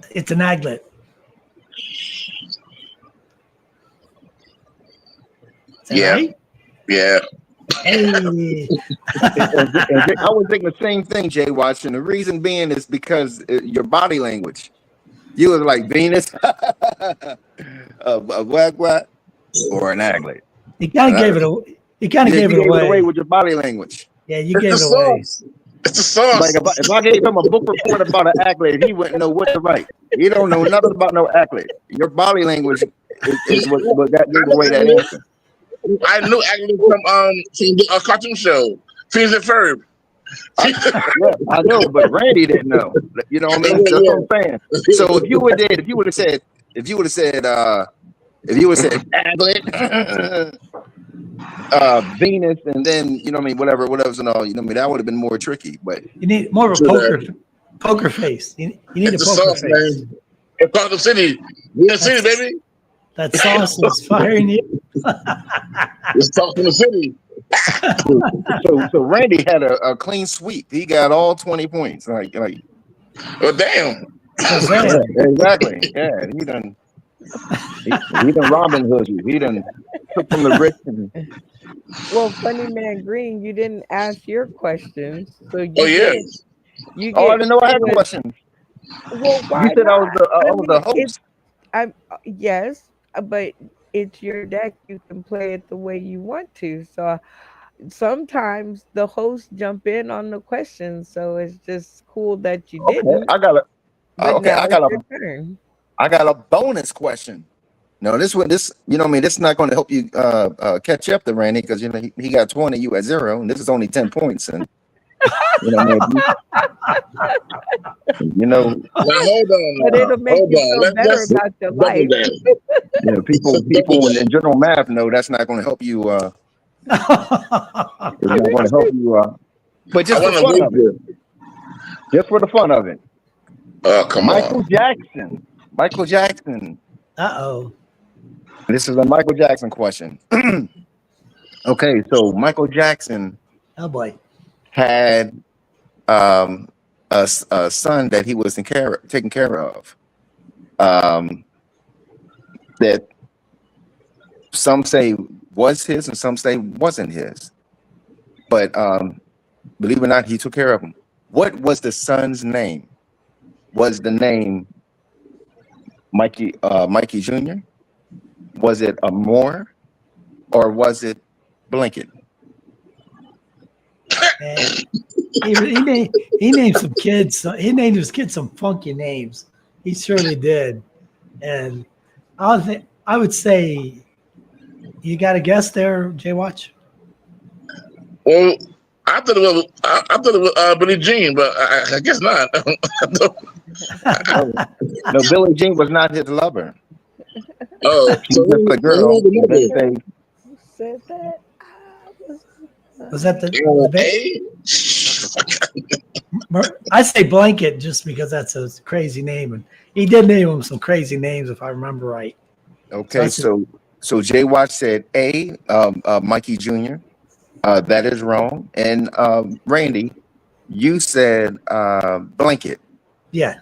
It's an aglet. Is that right? Yeah. Hey. I was thinking the same thing, Jay Watch, and the reason being is because your body language. You was like Venus, what, or an aglet. You kind of gave it away. You kind of gave it away with your body language. Yeah, you gave it away. It's a sauce. Like if I gave him a book report about an aglet, he wouldn't know what to write. He don't know nothing about no aglet. Your body language is what that gave away that answer. I knew aglet from a cartoon show, Phineas and Ferb. I know, but Randy didn't know. You know what I mean? That's what I'm saying. So if you would have said aglet, Venus, and then whatever's and all, that would have been more tricky. But you need more of a poker face. You need it's a poker face. Man. It's Talking City, baby. That sauce is firing you. It's Talking City. So Randy had a clean sweep. He got all 20 points. Like. Oh damn! Yeah, exactly. Yeah, he done Robin Hood you. He done took from the rich. Well, Funny Man Green, you didn't ask your questions, so you yeah. I didn't know I had questions. Well, why You said not? I was the host. Yes, but it's your deck. You can play it the way you want to. So sometimes the hosts jump in on the questions, so it's just cool that you didn't. I got turn. I got a bonus question. No, this is not going to help you catch up to Randy because he got 20, you at 0, and this is only 10 points. And Now hold on. But it'll make you feel better about your life. People in general math know that's not going to help you I'm going to help you. But just I for want to fun wait of it. Just for the fun of it. Oh, come Michael on. Jackson. Michael Jackson. Uh-oh. This is a Michael Jackson question. Okay, so Michael Jackson Oh boy. had a son that he was taking care of. That some say was his and some say wasn't his. But believe it or not, he took care of him. What was the son's name? Was the name Mikey Jr.? Was it Amore or was it Blanket? And he named some kids. He named his kids some funky names. He surely did. And I would say, you got a guess there, Jay Watch? Well, I thought it was Billie Jean, but I guess not. No, Billie Jean was not his lover. Oh, She was just a girl. They say, Who said that? Was that the Hey. I say Blanket just because that's a crazy name, and he did name him some crazy names if I remember right. okay, so Jay Watch said A, Mikey Jr. That is wrong. And Randy, you said Blanket, Yeah.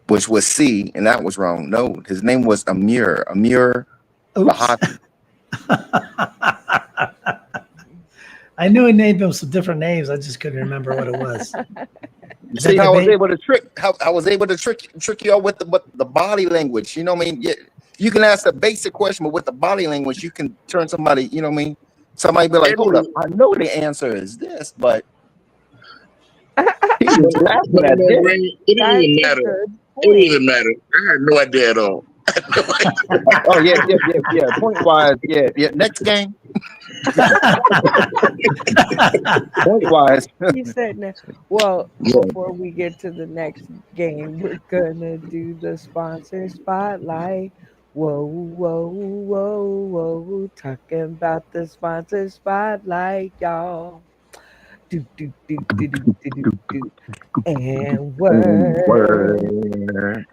which was C, and that was wrong. No, his name was Amir Lahati. I knew he named them some different names. I just couldn't remember what it was. See how I was able to trick you all with the body language. You know what I mean? Yeah, you can ask a basic question, but with the body language, you can turn somebody. You know what I mean? Somebody be like, "Hold up, I know the answer is this," but he was laughing at this. It didn't even matter. It didn't even matter. I had no idea at all. Oh yeah. Point wise, yeah. Next game. Point wise. He said, no. Well, before we get to the next game, we're gonna do the sponsor spotlight. Whoa, whoa, whoa, whoa. Talking about the sponsor spotlight, y'all. Do, do, do, do, do, do, do, do. And word.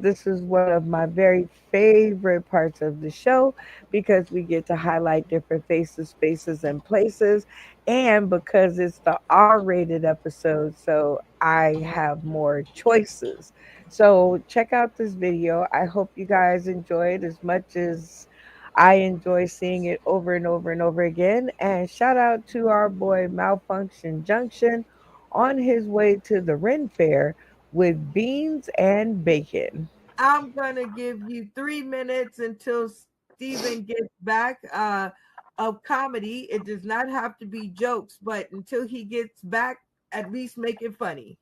This is one of my very favorite parts of the show because we get to highlight different faces, spaces, and places. And because it's the R rated episode, so I have more choices. So check out this video. I hope you guys enjoy it as much as I enjoy seeing it over and over and over again. And shout out to our boy Malfunction Junction on his way to the Ren Fair with beans and bacon. I'm gonna give you 3 minutes until Steven gets back of comedy. It does not have to be jokes, but until he gets back, at least make it funny.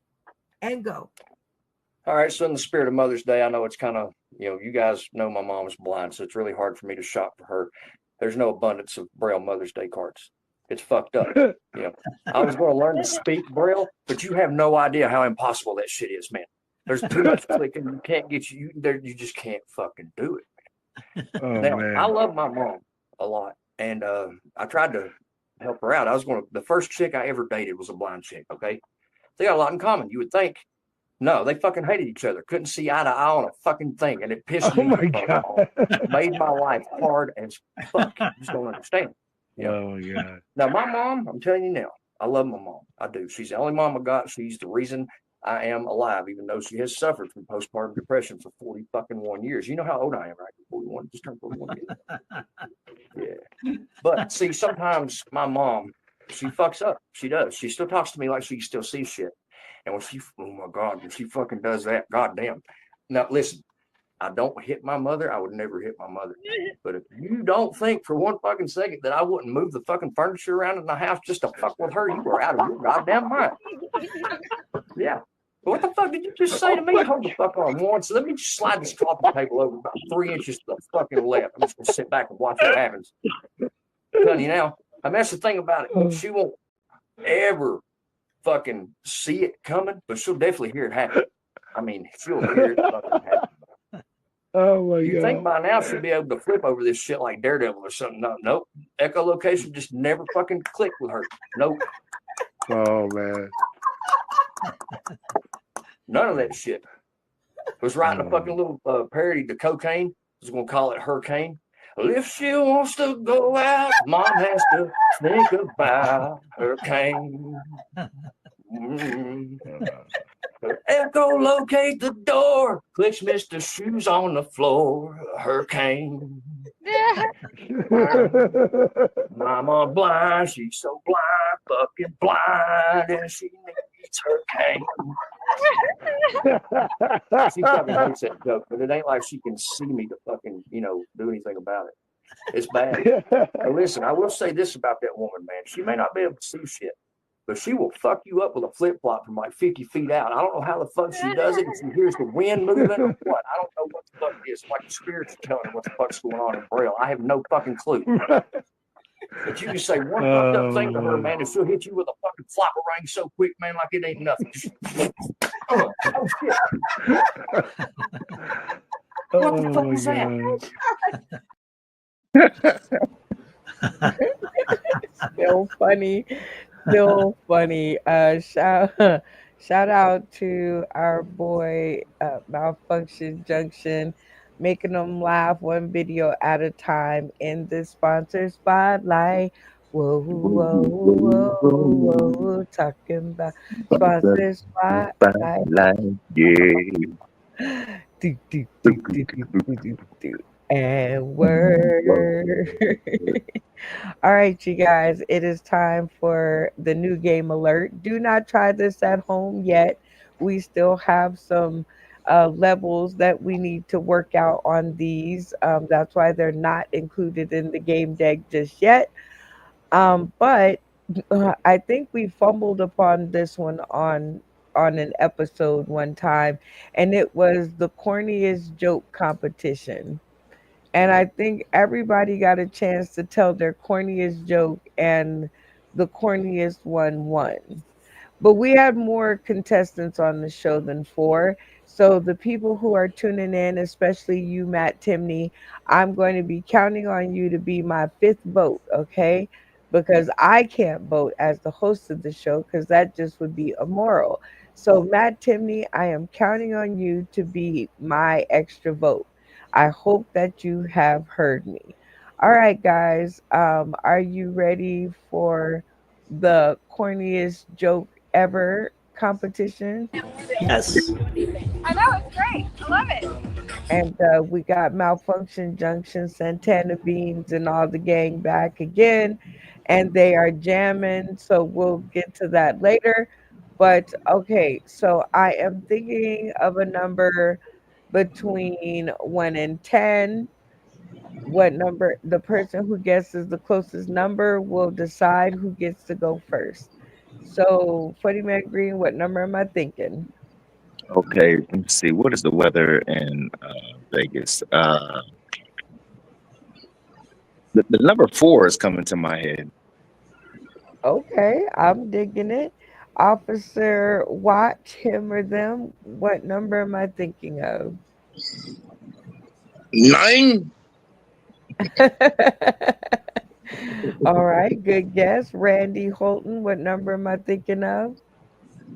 And go. All right, so in the spirit of Mother's Day, I know it's kind of, you guys know my mom's blind, so it's really hard for me to shop for her. There's no abundance of Braille Mother's Day cards. It's fucked up. I was going to learn to speak Braille, but you have no idea how impossible that shit is, man. There's too much clicking. You can't get you there. You just can't fucking do it, man. Man. I love my mom a lot, and I tried to help her out. The first chick I ever dated was a blind chick. Okay, they got a lot in common. You would think. No, they fucking hated each other. Couldn't see eye to eye on a fucking thing, and it pissed me off. Made my life hard as fuck. You just don't understand. Oh my God. Now, my mom, I'm telling you now, I love my mom. I do. She's the only mom I got. She's the reason I am alive, even though she has suffered from postpartum depression for 41 years. You know how old I am, right? 41, just turned 41 years. Yeah. But see, sometimes my mom, she fucks up. She does. She still talks to me like she still sees shit. And when oh my God, when she fucking does that, goddamn. Now, listen, I don't hit my mother. I would never hit my mother. But if you don't think for one fucking second that I wouldn't move the fucking furniture around in the house just to fuck with her, you were out of your goddamn mind. Yeah. What the fuck did you just say to me? Hold the fuck on once. Let me just slide this coffee table over about 3 inches to the fucking left. I'm just going to sit back and watch what happens. I'm telling you now. I mean, that's the thing about it. She won't ever fucking see it coming, but she'll definitely hear it happen. I mean, she'll hear it fucking happen. Oh my You think by now she'd be able to flip over this shit like Daredevil or something. No, nope. Echolocation just never fucking clicked with her. Nope. Oh man. None of that shit. Was writing a fucking little parody to Cocaine. I was gonna call it Hurricane. Well, if she wants to go out, Mom has to think about Hurricane. Echolocate the door. Clicks Mr. Shoes on the floor. Hurricane. Mama blind, she's so blind, fucking blind, and she needs her cane. She fucking hates that joke, but it ain't like she can see me to fucking, do anything about it. It's bad. Now listen, I will say this about that woman, man. She may not be able to see shit, but she will fuck you up with a flip flop from like 50 feet out. I don't know how the fuck she does it. If she hears the wind moving or what. I don't know what the fuck it is. Like the spirits are telling her what the fuck's going on in Braille. I have no fucking clue. But you can say one fucked up thing to her, man, and she'll hit you with a fucking flopper ring so quick, man, like it ain't nothing. Just, oh shit. What the fuck was that? Still funny. Still funny. Shout out to our boy Malfunction Junction, making them laugh one video at a time in this sponsor spotlight. Whoa, whoa, whoa, whoa, whoa, talking about sponsor spotlight. Yeah. Do, do, do, do, do, do, do, do. And word. All right, you guys, it is time for the new game alert. Do not try this at home yet. We still have some levels that we need to work out on these. That's why they're not included in the game deck just yet. But I think we fumbled upon this one on an episode one time, and it was the corniest joke competition. And I think everybody got a chance to tell their corniest joke, and the corniest one won. But we had more contestants on the show than four. So the people who are tuning in, especially you, Matt Timney, I'm going to be counting on you to be my fifth vote, okay? Because I can't vote as the host of the show because that just would be immoral. So, Matt Timney, I am counting on you to be my extra vote. I hope that you have heard me. All right, guys, are you ready for the corniest joke ever competition? Yes. I know, it's great. I love it. And we got Malfunction Junction, Santana Beans, and all the gang back again. And they are jamming, so we'll get to that later. But okay, so I am thinking of a number between 1 and 10. What number? The person who guesses the closest number will decide who gets to go first. So, Funny Man Green, what number am I thinking? Okay, let me see. What is the weather in Vegas? The number 4 is coming to my head. Okay, I'm digging it. Officer Watch, him or them, what number am I thinking of? 9. All right, good guess. Randy Holton, what number am I thinking of?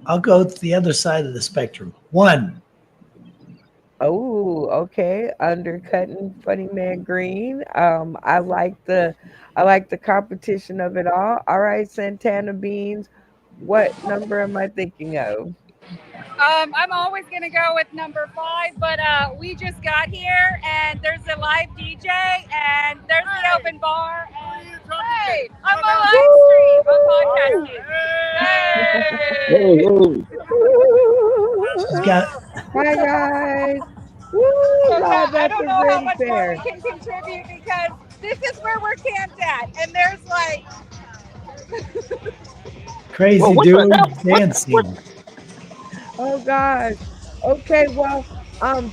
I'll go to the other side of the spectrum. 1. Oh, okay. Undercutting Funny Man Green. I like the competition of it all. All right, Santana Beans, what number am I thinking of? I'm always gonna go with number 5, but we just got here and there's a live DJ and there's the open bar. And, hey, I'm on live stream. I'm podcasting. Hey. She's got Hi guys. Woo, So Lord, I that's don't a know how great much more pair. we can contribute because this is where we're camped at, and there's like crazy Well, what dude the dancing. Oh gosh. Okay, well,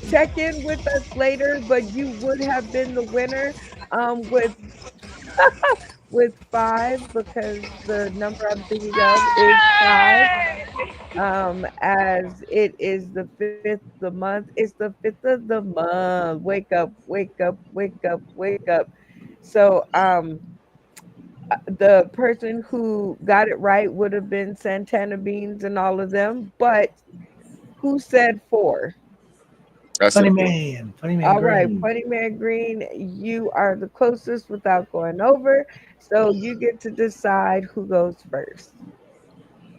check in with us later, but you would have been the winner with with 5 because the number I'm thinking of is 5. As it is the 5th of the month. It's the 5th of the month. Wake up, wake up, wake up, wake up. So, the person who got it right would have been Santana Beans and all of them, but who said 4? That's Funny it. man. Funny man. All right, Green. Funny Man Green, you are the closest without going over. So you get to decide who goes first.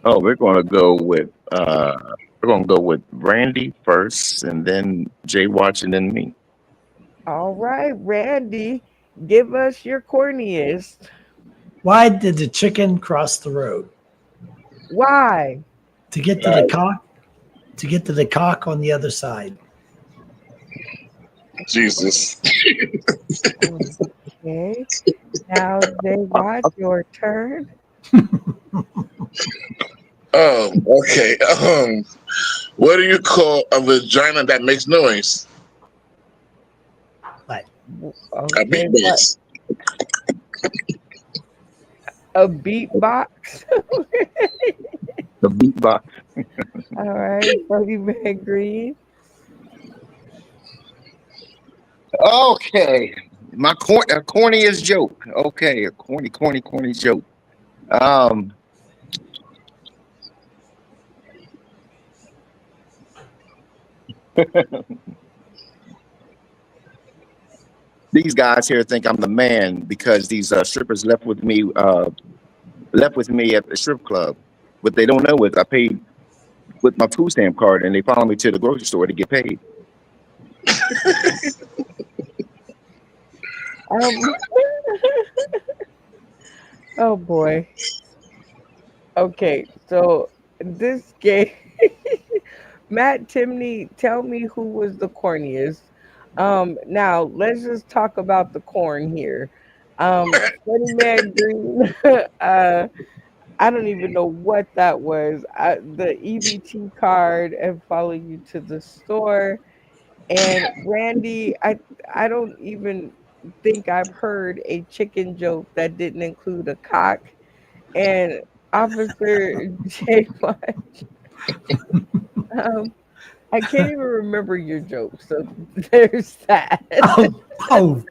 Oh, we're gonna go with Randy first, and then Jay Watch, and then me. All right, Randy, give us your corniest. Why did the chicken cross the road? Why? To get to the cock. To get to the cock on the other side. Jesus. Okay. Now, Jay Watch, your turn. Okay. What do you call a vagina that makes noise? Like, A Okay, beat what? box. A beatbox? The beatbox. All right, Funny Man Green. Okay, my corniest joke. Okay, a corny joke. Um, these guys here think I'm the man because these strippers left with me at the strip club. What they don't know is I paid with my food stamp card, and they followed me to the grocery store to get paid. Um, oh boy. Okay, so this game, Matt Timney, tell me who was the corniest. Now let's just talk about the corn here. Funny Man Green, I don't even know what that was. The EBT card and follow you to the store. And Randy, I don't even think I've heard a chicken joke that didn't include a cock. And Officer J. Watch, um, I can't even remember your joke. So there's that. oh.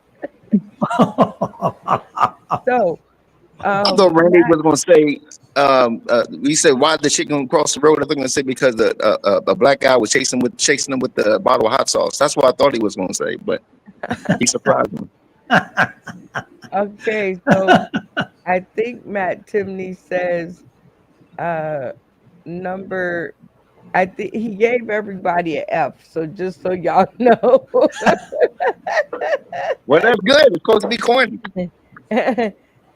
So, I thought Randy Matt, was going to say. We said why did the chicken cross the road? I think going to say because a black guy was chasing him with the bottle of hot sauce. That's what I thought he was going to say, but he surprised me. okay, so I think Matt Timney says number. I think he gave everybody an F. So just so y'all know, Well, that's good. It's supposed to be corny.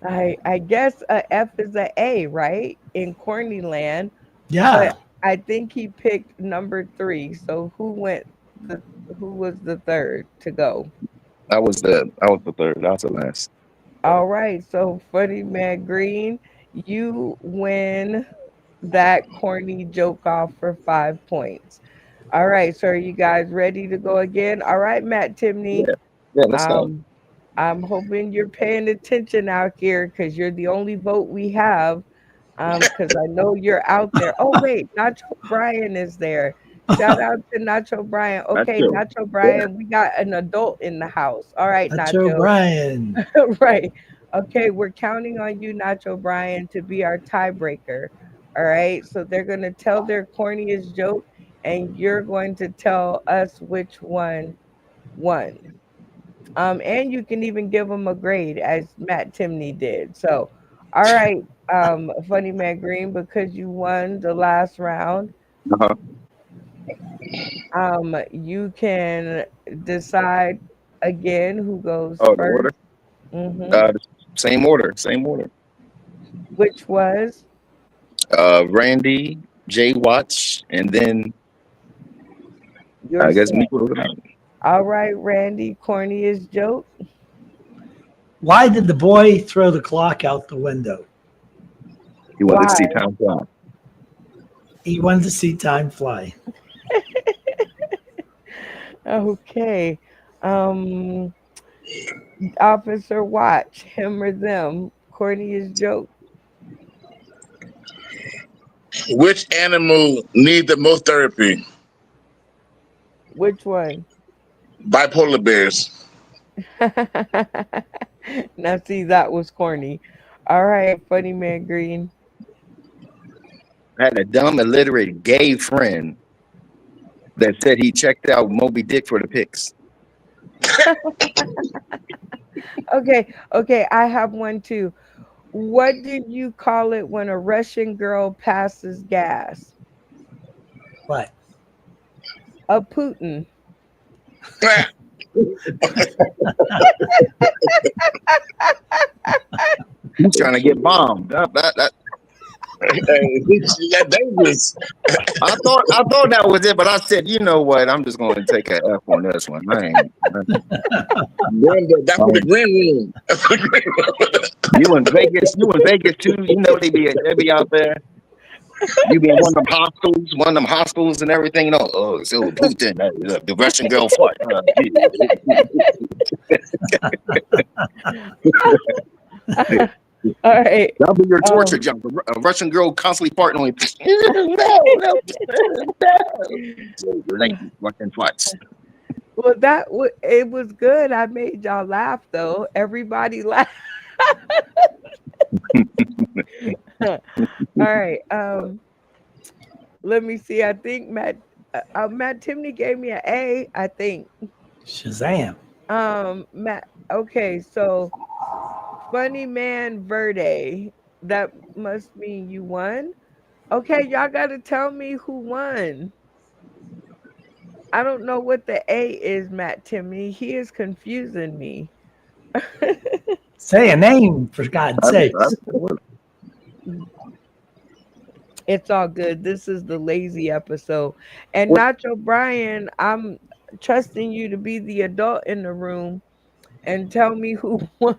I guess a F is a A, right? In corny land, Yeah. but I think he picked number 3. So who was the third to go? I was the third. That was the last. All right, so Funny Man Green, you win that corny joke off for 5 points. All right, so are you guys ready to go again? All right, Matt Timney. Yeah, let's go. I'm hoping you're paying attention out here because you're the only vote we have. Because I know you're out there. Oh wait, Nacho Brian is there. Shout out to Nacho Brian. Okay, Nacho. Nacho Brian, we got an adult in the house. All right, Nacho Nacho. Brian. Right. Okay, we're counting on you, Nacho Brian, to be our tiebreaker. All right. So they're gonna tell their corniest joke, and you're going to tell us which one won. And you can even give them a grade as Matt Timney did. So, all right, Funny Man Green, because you won the last round, Uh-huh. you can decide again who goes Oh, the first. order. Hmm. Same order. Same order. Which was Randy, Jay Watch, and then I guess yourself. me. What was it? All right, Randy, corniest joke. Why did the boy throw the clock out the window? He wanted to see Why? time fly. He wanted to see time fly. Okay. Um, Officer Watch, him or them, corniest joke. Which animal need the most therapy? Which one? Bipolar bears. Now, see, that was corny. All right, funny man Green. I had a dumb, illiterate gay friend that said he checked out Moby Dick for the pics. Okay, I have one too. What did you call it when a Russian girl passes gas? What? A Putin. He's trying to get bombed. That dangerous. I thought that was it, but I said, you know what? I'm just going to take an F on this one. That's for the green room. That's for the green room. You in Vegas too. You know they be out there. You be in one of them hostels and everything. You know, oh, so Putin, the Russian girl fought. All right. That'll be your torture job. A Russian girl constantly farting on you. Like Russian farts. Well, it was good. I made y'all laugh though. Everybody laughed. All right. Let me see. I think Matt Timney gave me an A. I think. Shazam. Matt. Okay, so funny man Verde. That must mean you won. Okay, y'all got to tell me who won. I don't know what the A is, Matt Timney. He is confusing me. Say a name, for God's sake. It's all good. This is the lazy episode. And Nacho Brian, I'm trusting you to be the adult in the room and tell me who won.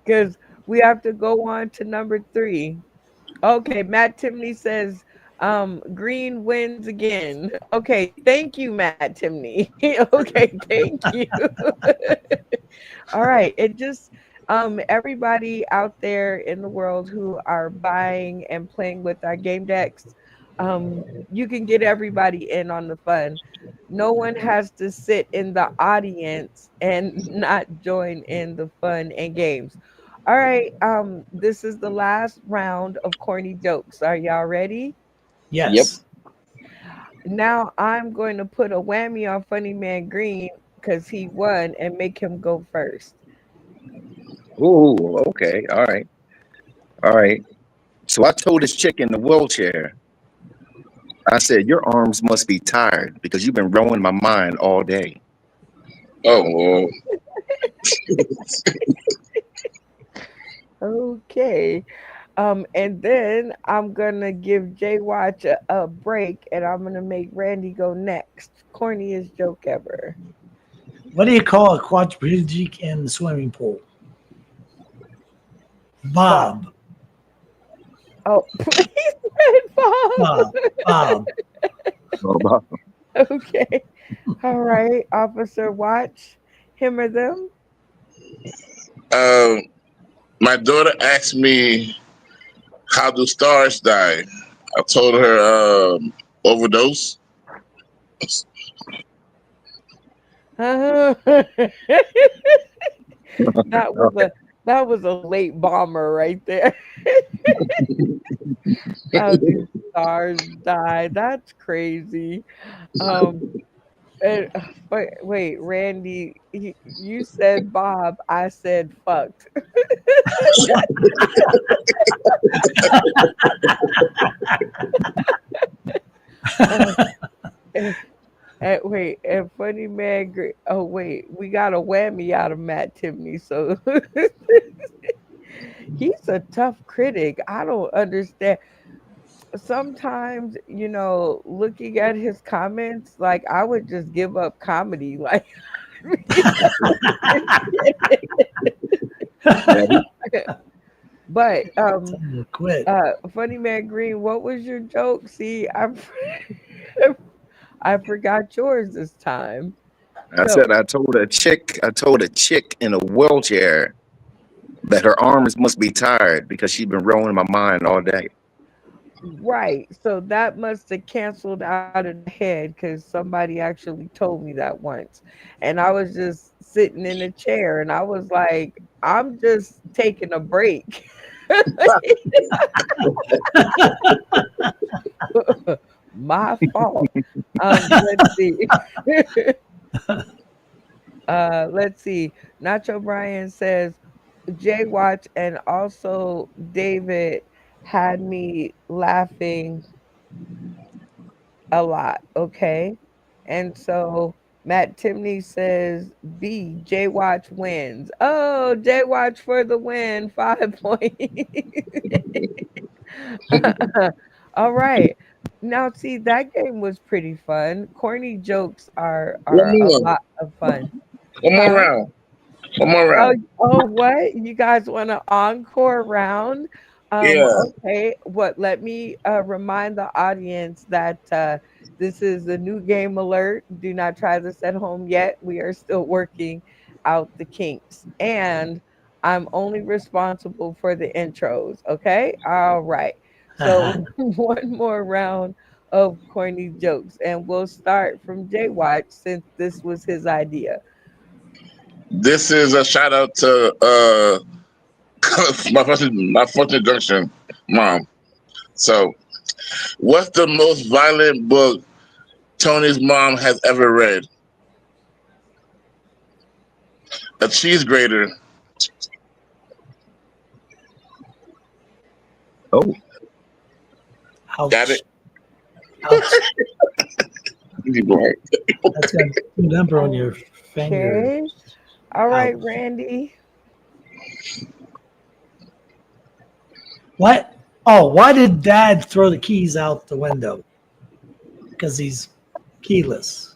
Because we have to go on to number 3. Okay, Matt Timney says Green wins again. Okay, thank you, Matt Timney. Okay, thank you. All right, it just everybody out there in the world who are buying and playing with our game decks, you can get everybody in on the fun. No one has to sit in the audience and not join in the fun and games. All right, this is the last round of corny jokes. Are y'all ready? Yes. Yep. Now I'm going to put a whammy on Funny Man Green because he won and make him go first. Ooh, okay. All right. So I told this chick in the wheelchair, I said, your arms must be tired because you've been rowing my mind all day. Oh, Lord. Okay. And then I'm gonna give Jay Watch a break and I'm gonna make Randy go next. Corniest joke ever. What do you call a quadriplegic in the swimming pool? Bob. Oh, please, Bob. Bob. Okay. All right, Officer Watch. Him or them? My daughter asked me, how do stars die? I told her overdose. That was a late bomber right there. How do stars die? That's crazy. And, wait, Randy, you said Bob, I said fucked. Wait, and Funny Man, oh wait, we got a whammy out of Matt Timney, so he's a tough critic. I don't understand. Sometimes, looking at his comments, like I would just give up comedy. Like, but Quit. Funny Man Green, what was your joke? See, I forgot yours this time. So I told a chick in a wheelchair that her arms must be tired because she's been rolling in my mind all day. right. So that must have canceled out of the head because somebody actually told me that once. And I was just sitting in a chair and I was like, I'm just taking a break. My fault. Let's see. Let's see. Nacho Brian says Jay Watch and also David had me laughing a lot. Okay. And so Matt Timney says B, J Watch wins. Oh, J Watch for the win. 5 points. All right. Now see that game was pretty fun. Corny jokes One are a more. lot of fun. One more Huh? round. One more Oh, round. what? You guys want an encore round? Yeah. Okay. What? Let me remind the audience that this is a new game alert. Do not try this at home yet. We are still working out the kinks, and I'm only responsible for the intros. Okay. All right. So one more round of corny jokes, and we'll start from Jay Watch since this was his idea. This is a shout out to my first introduction, mom. So, what's the most violent book Tony's mom has ever read? A cheese grater. Oh, Ouch. Got it? Ouch. Easy boy. That's got a number on your finger. Okay. All right, Ouch. Randy. What? Oh, why did Dad throw the keys out the window? Because he's keyless.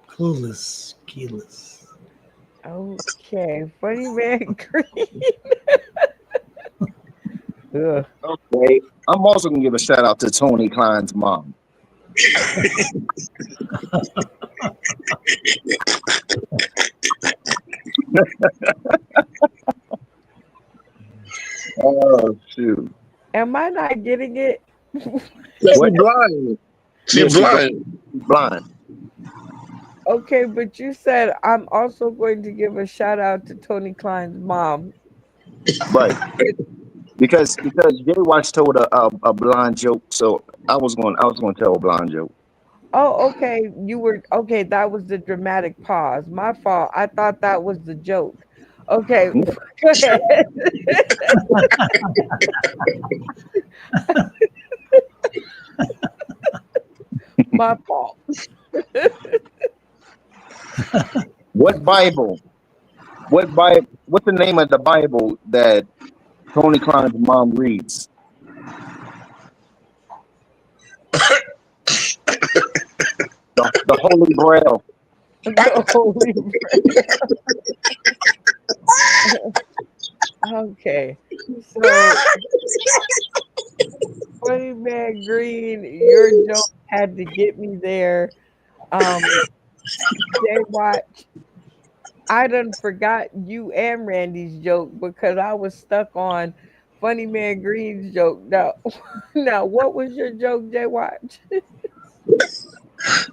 Clueless. Keyless. Okay. Funny man green. Ugh. okay. I'm also gonna give a shout out to Tony Klein's mom. Oh shoot! Am I not getting it? She's What? blind. Yeah, She's blind. blind. Okay, but you said I'm also going to give a shout out to Tony Klein's mom. But because Jay Watch told a blind joke, so I was going to tell a blind joke. Oh, okay. You were okay. That was the dramatic pause. My fault. I thought that was the joke. Okay, go ahead. My fault. What Bible? What Bible? What's the name of the Bible that Tony Klein's mom reads? The Holy Grail. The Holy Grail. Okay, so Funny Man Green, your joke had to get me there. Jay Watch, I done forgot you and Randy's joke because I was stuck on Funny Man Green's joke. Now, now, what was your joke, Jay Watch?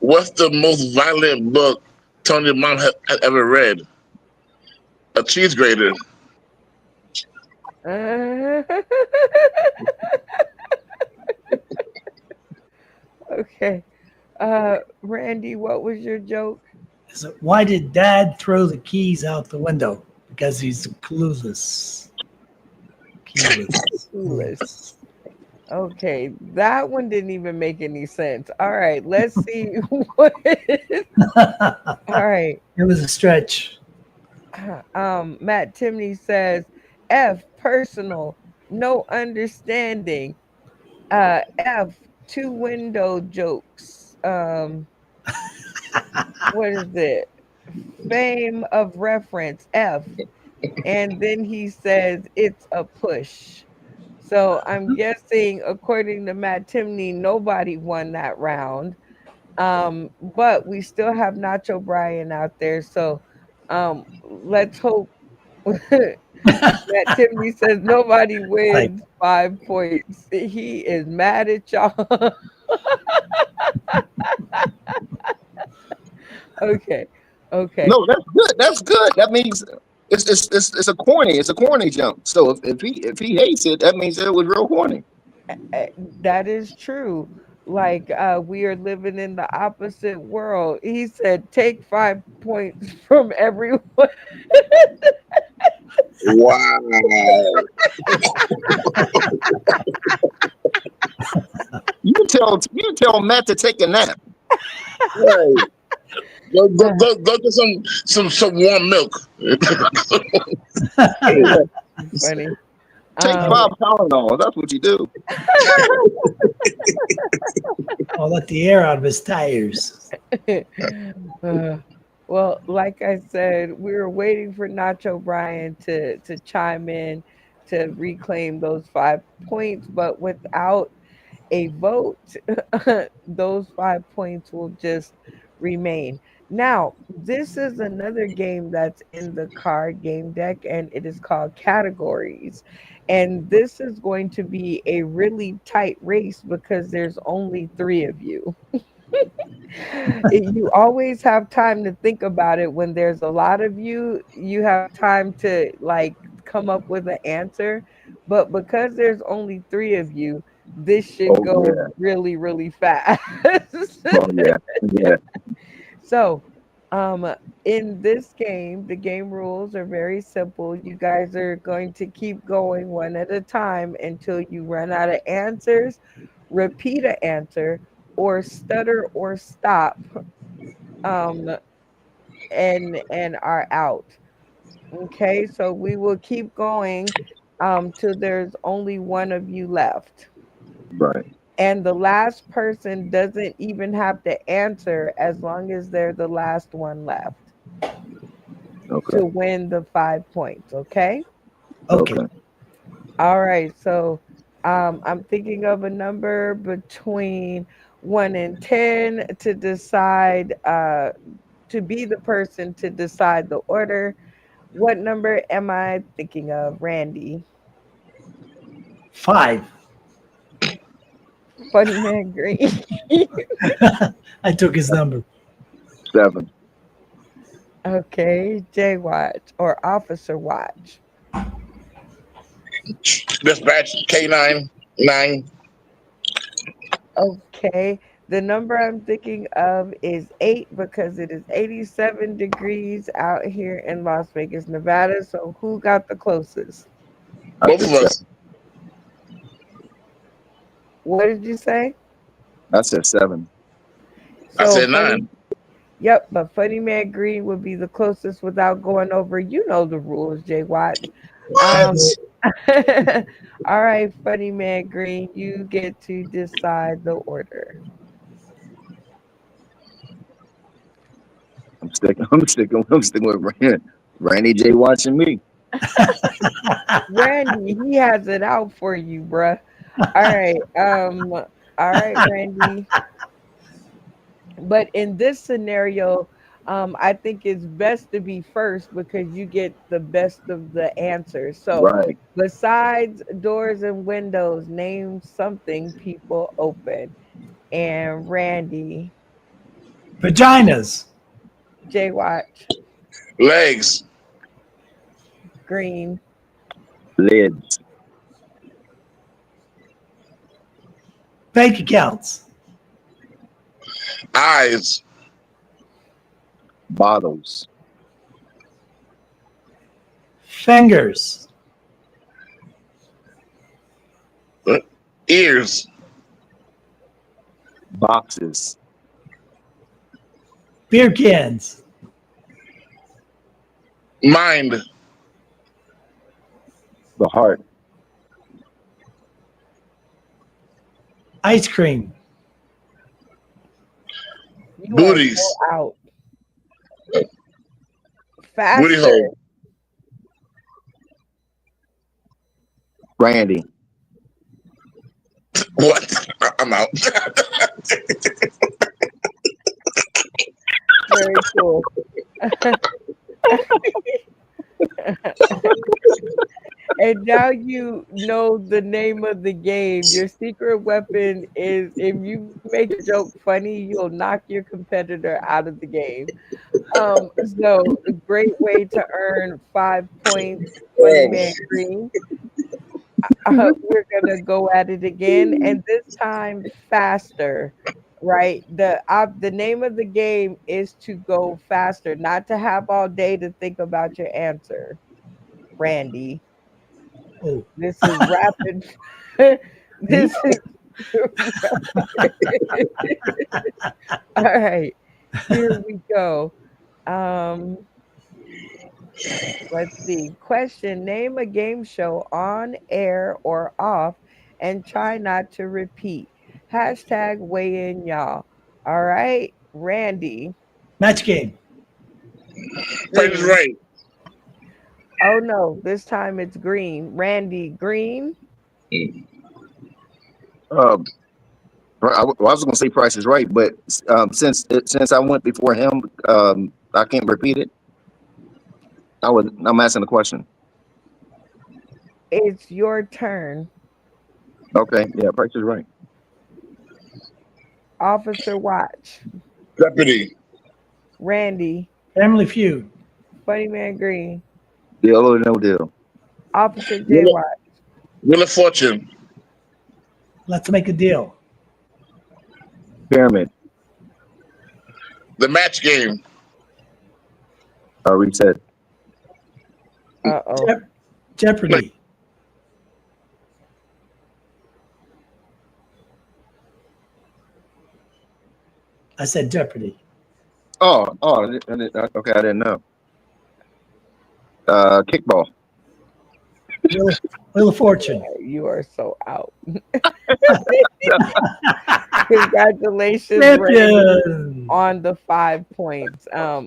What's the most violent book Tony's mom has ever read? A cheese grater. Okay. Randy, what was your joke? So why did Dad throw the keys out the window? Because he's clueless. Keyless. Clueless. Okay, that one didn't even make any sense. All right, let's see what. All right. It was a stretch. Matt Timney says F personal, no understanding. F two window jokes. What is it? Fame of reference F. And then he says it's a push. So I'm guessing, according to Matt Timney, nobody won that round. But we still have Nacho Bryan out there, so let's hope that Timmy says nobody Like, wins 5 points. He is mad at y'all. Okay. Okay. No, that's good. That's good. That means it's a corny. It's a corny jump. So if he hates it, that means it was real corny. That is true. Like we are living in the opposite world. He said take 5 points from everyone. Wow. You tell Matt to take a nap. Right. Go get some warm milk. Funny. Take 5 Tylenol. That's what you do. I'll let the air out of his tires. Uh, well, like I said, we were waiting for Nacho Bryan to chime in to reclaim those 5 points, but without a vote, those 5 points will just remain. Now, this is another game that's in the card game deck, and it is called Categories. And this is going to be a really tight race because there's only three of you. You always have time to think about it. When there's a lot of you, you have time to like come up with an answer. But because there's only three of you, this should Oh go yeah. really, really fast. Oh yeah. Yeah. So, in this game, the game rules are very simple. You guys are going to keep going one at a time until you run out of answers, repeat an answer, or stutter or stop, um, and are out. Okay, so we will keep going till there's only one of you left. Right. And the last person doesn't even have to answer as long as they're the last one left Okay. to win the 5 points. Okay. Okay. Okay. All right. So I'm thinking of a number between 1 and 10 to decide, to be the person to decide the order. What number am I thinking of, Randy? 5. Funny Man Green. I took his number. 7. Okay, J Watch or Officer Watch. Dispatch K9 9. Okay, the number I'm thinking of is 8 because it is 87 degrees out here in Las Vegas, Nevada. So who got the closest? I Both said of us. 7. What did you say? I said 7. I So said 9. Yep, but Funny Man Green would be the closest without going over. You know the rules, J Watch. Um, all right, Funny Man Green, you get to decide the order. I'm sticking with Randy J watching me. Randy, he has it out for you, bruh. All right, Randy. But in this scenario, I think it's best to be first because you get the best of the answers. So, Right. besides doors and windows, name something people open. And Randy, Vaginas. J Watch, Legs. Green, Lids. Bank accounts. Eyes. Bottles. Fingers. Ears. Boxes. Beer cans. Mind. The heart. Ice cream. you are Booties. so out. Booty Faster. hole. Randy. What? I'm out. very cool. And now you know the name of the game. Your secret weapon is if you make a joke funny, you'll knock your competitor out of the game. So a great way to earn 5 points, Funny Man Green. We're gonna go at it again, and this time faster. Right? The name of the game is to go faster, not to have all day to think about your answer. Randy, Oh, this is rapid. This is all right. Here we go. Um, let's see. Question: name a game show on air or off, and try not to repeat. Hashtag weigh in, y'all. All right, Randy. match game. Price is Green. right. Oh no, this time it's green. Randy, green. Um, I was going to say Price is Right, but since I went before him, I can't repeat it. I'm asking the question. It's your turn. Okay, yeah, Price is Right. Officer Watch. Deputy. Randy. Family Feud. Funny Man Green. Deal or no deal. Officer J Wheel Watch. Wheel of Fortune. Let's make a deal. Pyramid. The Match Game. Reset. Uh-oh. Jeopardy. I said Jeopardy. Oh, okay, I didn't know. Kickball. Wheel of Fortune. You are so out. Congratulations, Randy, Champion. on the 5 points. Why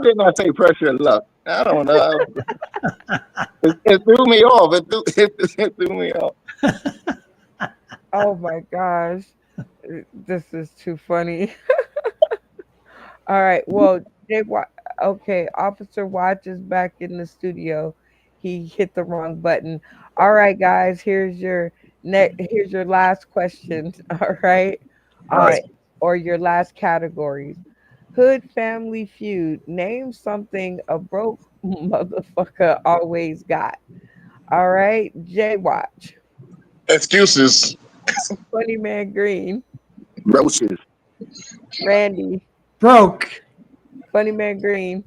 didn't I say pressure and luck? I don't know. It threw me off. It threw me off. Oh my gosh. This is too funny. All right. Well, okay, Officer Watch is back in the studio. He hit the wrong button. All right, guys, here's your last question. All right. All right. Or your last categories. Hood Family Feud. Name something a broke motherfucker always got. All right, J Watch. Excuses. Funny Man Green. Roaches. Randy. Broke. Funny Man Green.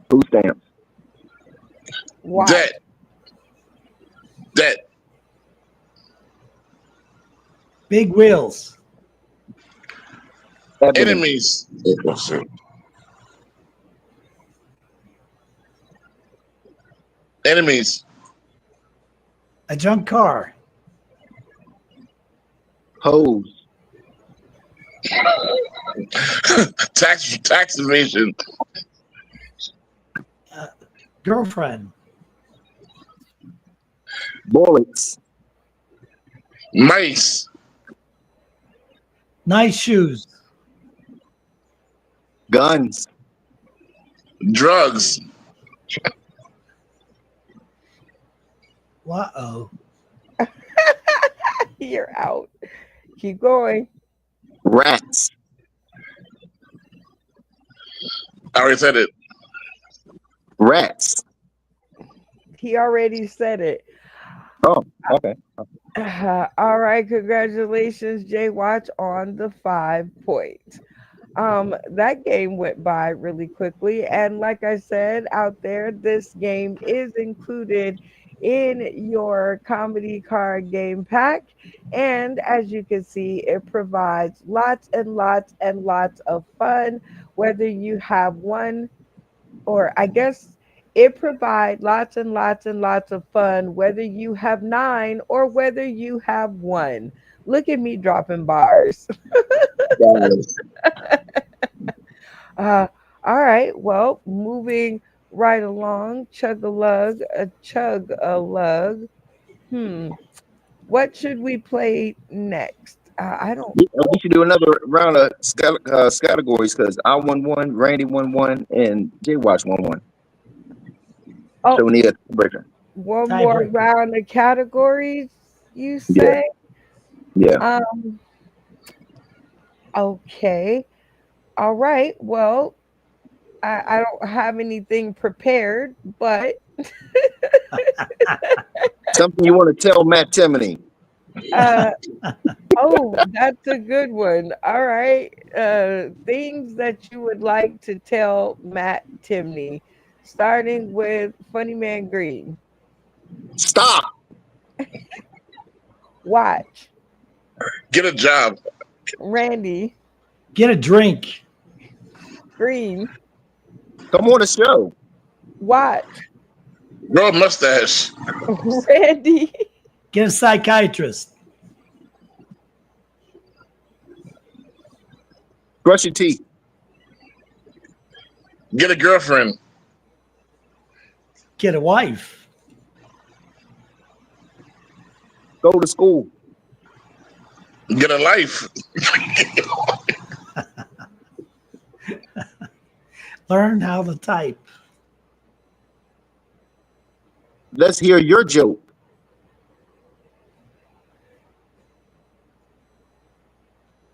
Food stamps. Watch. Debt. Big wheels. Enemies. Enemies. A junk car. Hose. Tax evasion. Girlfriend. Bullets. Mice. Nice shoes. Guns. Drugs. Uh-oh. You're out. Keep going. Rats. I already said it. Rats. He already said it. Oh, okay. All right, congratulations, Jay Watch, on the 5 points. That game went by really quickly, and like I said out there, this game is included in your comedy card game pack, and as you can see, it provides lots and lots and lots of fun, whether you have one, or I guess it provides lots and lots and lots of fun, whether you have 9 or whether you have 1. Look at me dropping bars. All right. Well, moving right along, chug a lug, a chug a lug. What should we play next? I don't. We should do another round of categories because I won one, Randy won one, and J Watch won one. Oh, So we need a breaker. one more Tiebreaker. round of categories, you Yeah. say? Yeah. Okay. All right. Well, I don't have anything prepared, but Something you want to tell Matt Timoney. oh, that's a good one. All right. Things that you would like to tell Matt Timney, starting with Funny Man Green. Stop. Watch. Get a job. Randy Get a drink. Green. Come on the show. Watch. Grow a mustache. Randy. Get a psychiatrist. Brush your teeth. Get a girlfriend. Get a wife. Go to school. Get a life. Learn how to type. Let's hear your joke.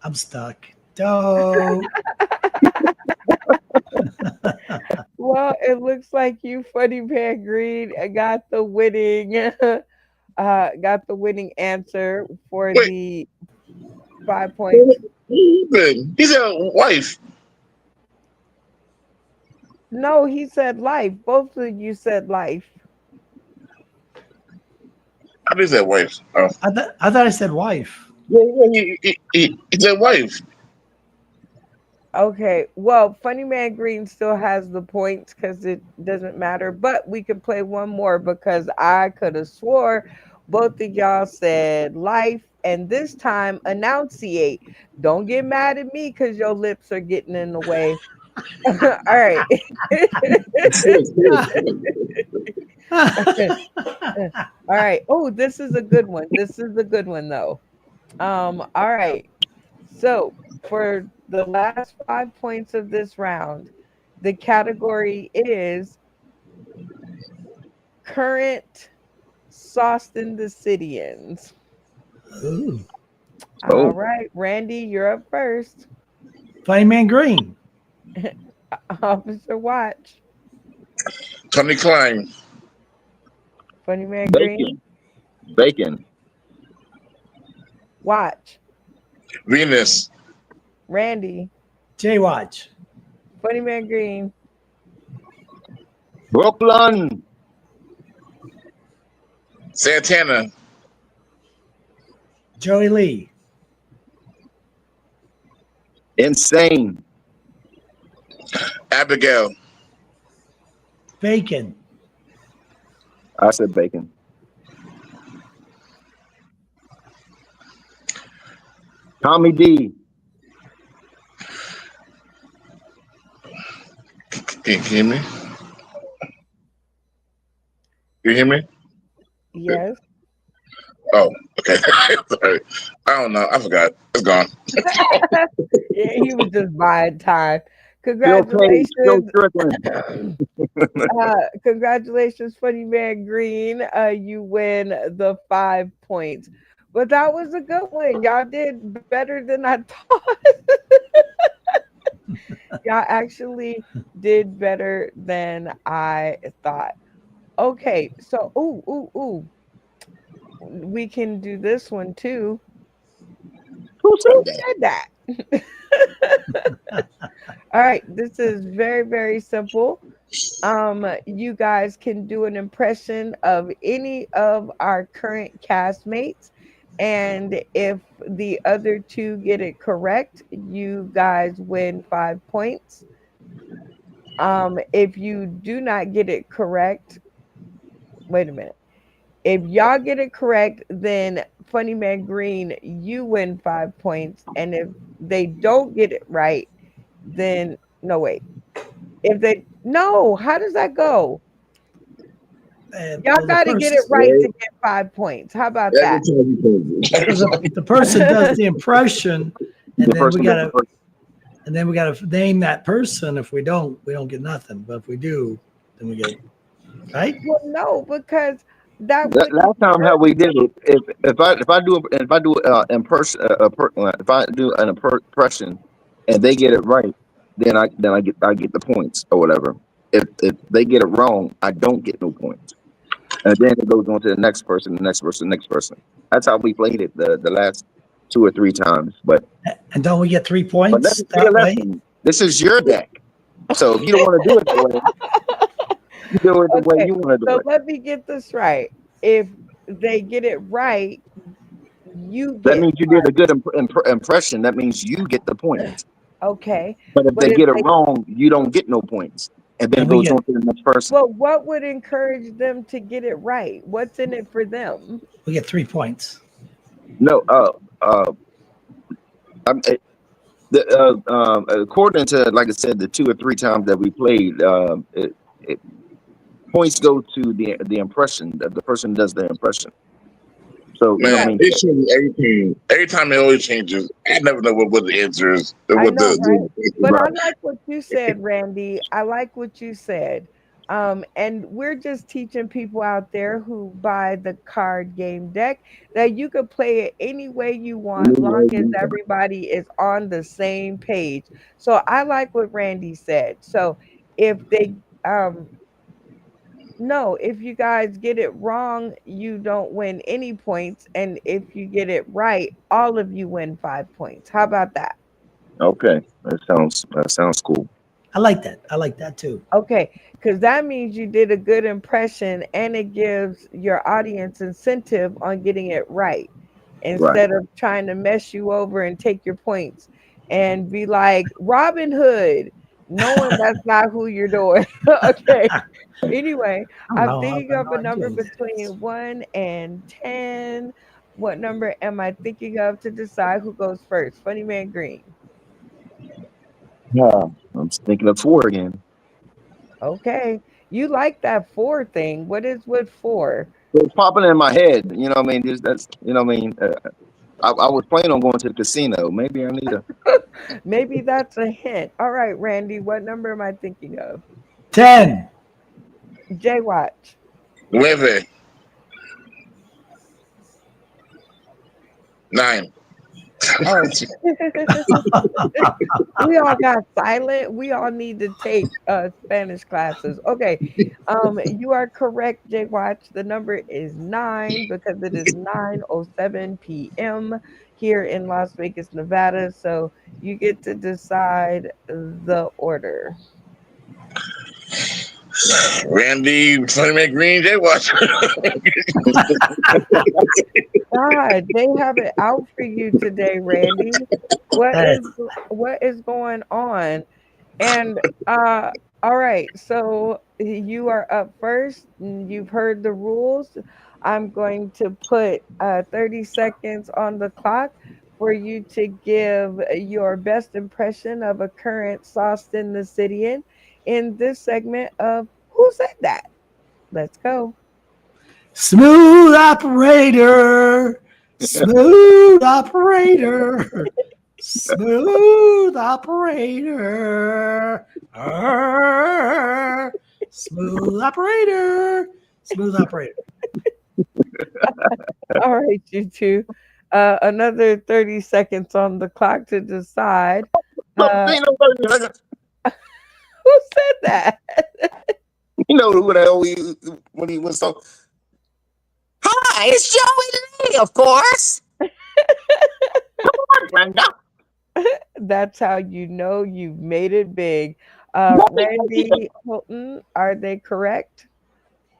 I'm stuck. Don't. Well, it looks like you, Funny Man Green, got the winning answer for Wait. the 5 points. He's a wife. No, he said life. Both of you said life. I think that wife. Oh. I thought I said wife. Yeah, he said wife. Okay. Well, Funny Man Green still has the points because it doesn't matter. But we could play one more because I could have swore both of y'all said life. And this time, enunciate. Don't get mad at me because your lips are getting in the way. All right. All right. Oh, this is a good one. This is a good one, though. All right. So for the last 5 points of this round, the category is current Saucon the Cityans. Ooh. All right, Randy, you're up first. Funny Man Green. Officer Watch. Tony Klein. Funny Man Green. Bacon. Watch. Venus. Randy. J Watch. Funny Man Green. Brooklyn. Santana. Joey Lee. Insane. Abigail. Bacon. I said bacon. Tommy D. Can you hear me? You hear me? Yes. Oh, okay. Sorry. I don't know. I forgot. It's gone. Yeah, he was just buying time. Bill Cage, Joe Congratulations. Strickland. Congratulations, Funny Man Green. You win the 5 points. But that was a good one. Y'all did better than I thought. Y'all actually did better than I thought. Okay, so ooh. We can do this one too. Who Who said said that? All right, this is very, very simple. You guys can do an impression of any of our current castmates, and if the other two get it correct, you guys win 5 points. If you do not get it correct, wait a minute. If y'all get it correct, then Funny Man Green, you win 5 points. And if they don't get it right, then no, wait. If they no, how does that go? Y'all the got to get it person- right to get 5 points. How about Every that? time you change it. because the person does the impression, and The then person we does gotta name that person. If we don't get nothing. But if we do, then we get right. Well, no, because that The would last time how we did it, if I do if I do an impression and they get it right, then I get the points or whatever. If they get it wrong, I don't get no points, and then it goes on to the next person, the next person, the next person. That's how we played it the last 2 or 3 times. But And don't we get 3 let points me tell you that a way? lesson. This is your deck, so if you don't want to do it the way you do it the way Okay, you want to do so it. let me get this right. If they get it right, you That get means you did a good impression. That means you get the points. okay. But if But they if get it they wrong, you don't get no points. And then it And we goes get on to the next person. well, what would encourage them to get it right? What's in it for them? 3 points. No, I'm, according to, like I said, the 2 or 3 times that we played, it points go to the impression that the person does the impression. So you know what I Man, mean? they change everything. Every time it always changes. I never know what the answer is. I What know, right? But I Right. like what you said, Randy. I like what you said. And we're just teaching people out there who buy the card game deck that you could play it any way you want, long as everybody is on the same page. So I like what Randy said. So if they no, if you guys get it wrong, you don't win any points. And if you get it right, all of you win 5 points. How about that? Okay, that sounds cool. I like that. I like that too. Okay, because that means you did a good impression and it gives your audience incentive on getting it right instead of trying to mess you over and take your points and be like Robin Hood, knowing that's not who you're doing. Okay. Anyway, I'm thinking of a number between 1 and 10. What number am I thinking of to decide who goes first? Funny Man Green. Yeah, I'm thinking of 4 again. Okay. You like that 4 thing. What is with 4? It's popping in my head. You know what I mean? That's you know what I mean. I was planning on going to the casino. Maybe I need a. Maybe that's a hint. All right, Randy, what number am I thinking of? 10. Jay Watch. 9. 9. Oh. We all got silent. We all need to take Spanish classes. Okay. You are correct, Jay Watch. The number is 9 because it is 9:07 p.m. here in Las Vegas, Nevada. So you get to decide the order. Randy, Funny Man Green, Jay Watch. God, they have it out for you today, Randy. What is going on? And all right, so you are up first. You've heard the rules. I'm going to put 30 seconds on the clock for you to give your best impression of a current Sauced the City in this segment of Who Said That? Let's go. Smooth operator. Smooth operator. Smooth operator. Smooth operator. Smooth operator. All right, you two. Another 30 seconds on the clock to decide. Who said that? You know who the hell when he was so. Hi, it's Joey Lee, of course. Come on, Brenda. That's how you know you've made it big. Randy Hilton, are they correct?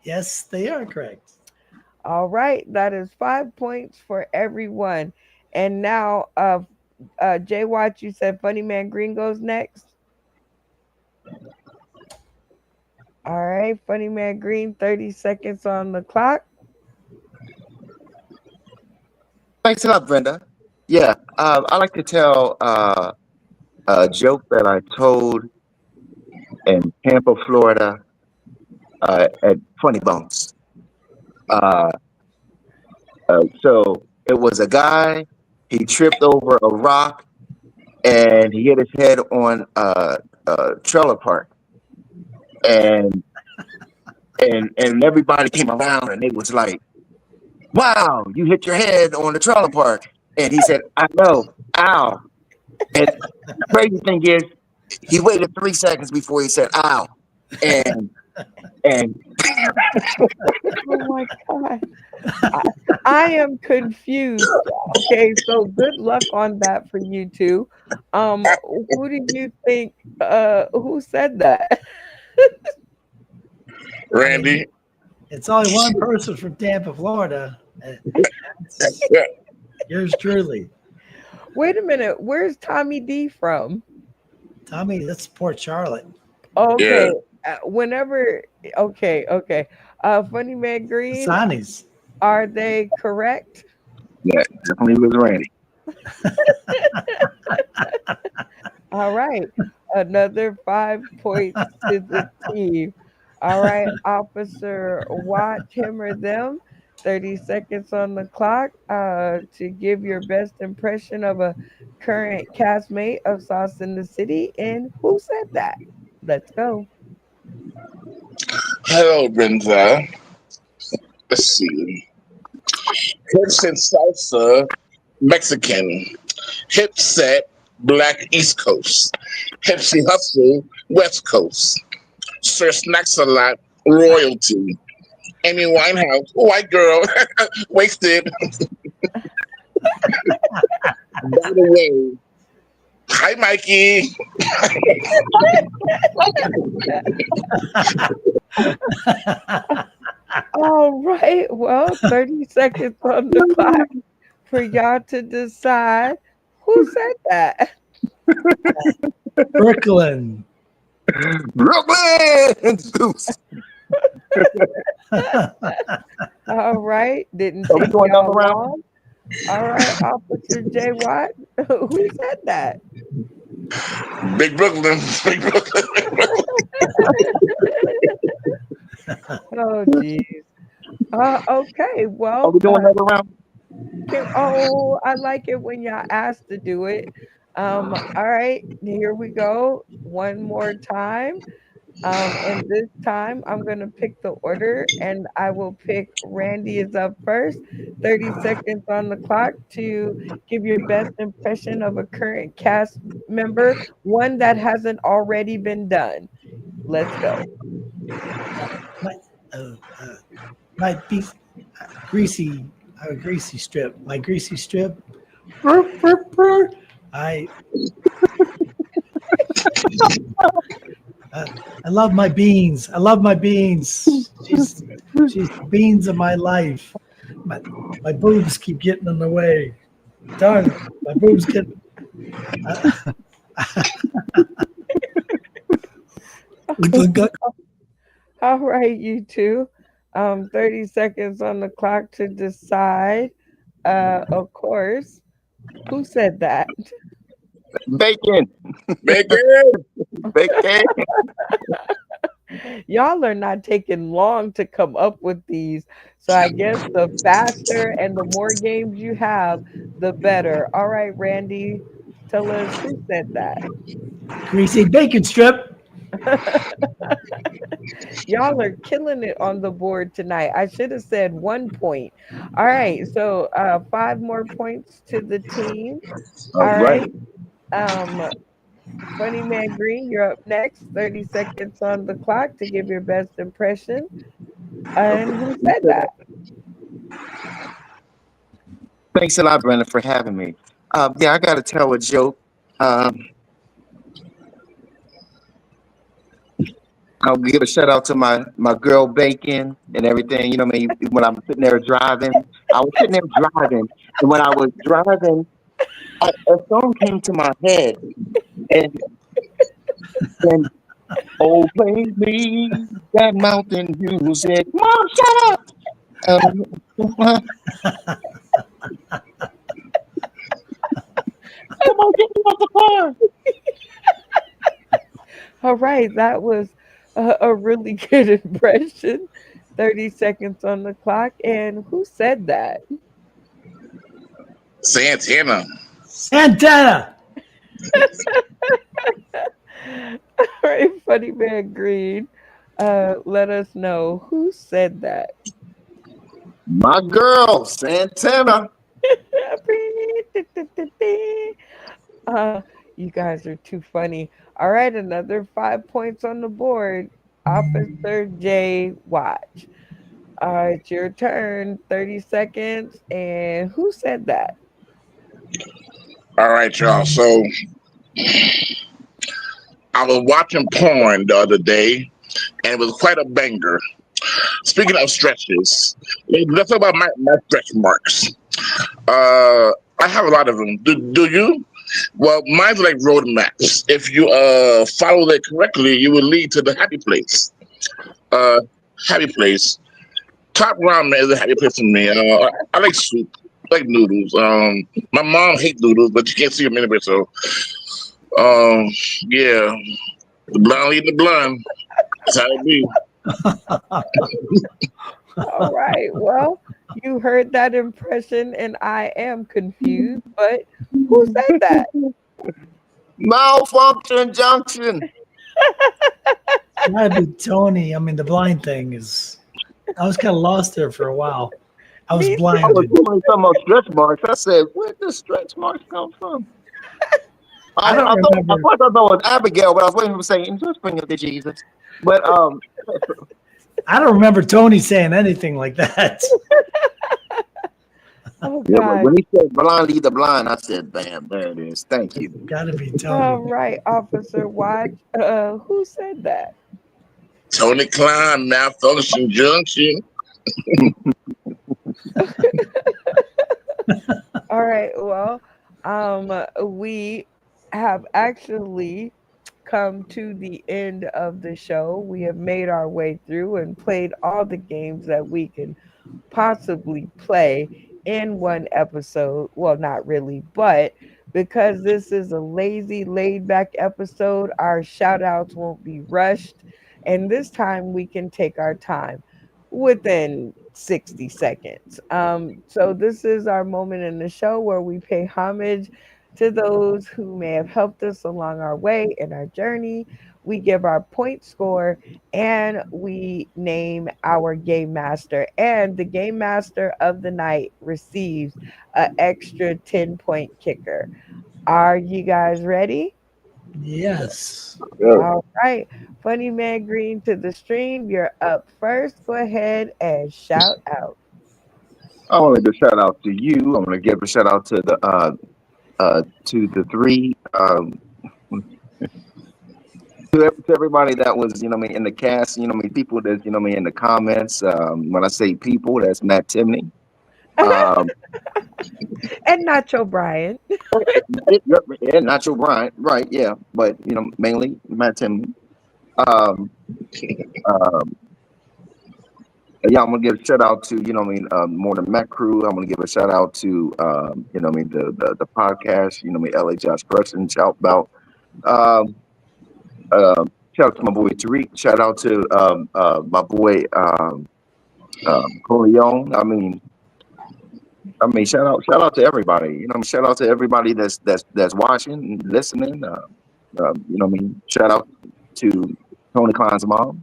Yes, they are correct. All right, that is 5 points for everyone. And now, Jay Watch, you said Funny Man Green goes next. All right, Funny Man Green, 30 seconds on the clock. Thanks a lot, Brenda. Yeah, I like to tell a joke that I told in Tampa, Florida, at Funny Bones. Uh, so it was a guy. He tripped over a rock and he hit his head on a trailer park, and and everybody came around and they was like, "Wow, you hit your head on the trailer park." And he said, "I know, ow." And the crazy thing is, he waited 3 seconds before he said, "Ow," and and Oh my God. I am confused. Okay, so good luck on that for you two. Who do you think who said that? Randy. It's only one person from Tampa, Florida. That's Yeah. yours truly. Wait a minute, where's Tommy D from? Tommy, that's Port Charlotte. Okay. Yeah. Whenever okay. Funny Man Green, Sonny's. are they correct? yeah, definitely was Randy. All right. Another 5 points to the team. All right, Officer Watt, him or them. 30 seconds on the clock to give your best impression of a current castmate of Sauce in the City. And who said that? Let's go. Hello, Brenda. Let's see. Hips and salsa, Mexican. Hip set, Black East Coast. Hipsy hustle, West Coast. Sir Snacks a lot, royalty. Amy Winehouse, white girl, wasted. By the way, hi, Mikey. All right. Well, 30 seconds on the clock for y'all to decide who said that. Brooklyn. Brooklyn Zeus. All right. Didn't Are we take going down y'all the round? long. All right, Officer J. Watt. Who said that? Big Brooklyn, Big Brooklyn. Oh, geez. Okay. Are Well, we doing another round? I like it when y'all ask to do it. All right, here we go. One more time. And this time I'm gonna pick the order, and I will pick Randy is up first. 30 seconds on the clock to give your best impression of a current cast member, one that hasn't already been done. Let's go. My, my beef, greasy, greasy strip. My greasy strip. Brr, brr, brr. I love my beans. I love my beans. She's the beans of my life. My boobs keep getting in the way. Darn, my boobs get. All right, you two. 30 seconds on the clock to decide. Of course. Who said that? Bacon. Bacon. Bacon. Y'all are not taking long to come up with these. So I guess the faster and the more games you have, the better. All right, Randy, tell us who said that. Greasy bacon strip. Y'all are killing it on the board tonight. I should have said 1 point. All right, so 5 more points to the team. All All right. right. Funny Man Green, you're up next. 30 seconds on the clock to give your best impression. And who said that? Thanks a lot, Brenda, for having me. Yeah, I got to tell a joke. I'll give a shout out to my girl Bacon and everything. You know, what I mean, when I'm sitting there driving, I was sitting there driving, and when I was driving, a song came to my head, and oh, play me that mountain music. Mom, shut up. Come on, get me out the car. All right, that was a really good impression. 30 seconds on the clock. And who said that? Santana. Santana. All right, Funny Man Green. Let us know who said that. My girl, Santana. uh, you guys are too funny. All right, another 5 points on the board. Officer J. Watch. It's your turn. 30 seconds. And who said that? All right, y'all. So I was watching porn the other day, and it was quite a banger. Speaking of stretches, let's talk about my stretch marks. I have a lot of them. Do you? Well, mine's like road maps. If you follow that correctly, you will lead to the happy place. Uh, Happy place. Top ramen is a happy place for me. I like soup, I like noodles. My mom hates noodles, but you can't see them anyway. So, um, yeah, the blonde eating the blonde. That's how it be. All right. Well, you heard that impression, and I am confused. But who said that? Malfunction junction. Gotta be Tony. I mean, the blind thing is. I was kind of lost there for a while. I was Me I was blinded. doing talking about stretch marks. I said, where does stretch marks come from? I don't I thought remember. at first I thought it was Abigail, but I was waiting for him to say, just bring it to Jesus. But I don't remember Tony saying anything like that. Oh, yeah, but God. when he said blind lead the blind, I said, bam, there it is. Thank you. Gotta be All Tony. right, Officer Watch. Who said that? Tony Klein, malfunction junction. All right. Well, we have actually come to the end of the show. We have made our way through and played all the games that we can possibly play in one episode. Well, not really, but because this is a lazy, laid back episode, our shout outs won't be rushed. And this time we can take our time within 60 seconds. So, this is our moment in the show where we pay homage to those who may have helped us along our way in our journey. We give our point score and we name our game master. And the game master of the night receives an extra 10-point kicker. Are you guys ready? Yes. Yeah. All right. Funny Man Green to the stream. You're up first. Go ahead and shout out. I want to give a shout out to you. I want to give a shout out to the three to everybody that was, in the cast, people that, in the comments. When I say people, that's Matt Timney. Um, And Nacho Brian. and Nacho Bryant, right? Yeah, but mainly Matt Timney. Um, um, yeah, I'm gonna give a shout out to more than Mac crew. I'm gonna give a shout out to the podcast. LA Josh Preston. Shout out. Um, Shout out to my boy Tariq. Shout out to my boy Corleone. Shout out to everybody. Shout out to everybody that's watching and listening. Shout out to Tony Klein's mom.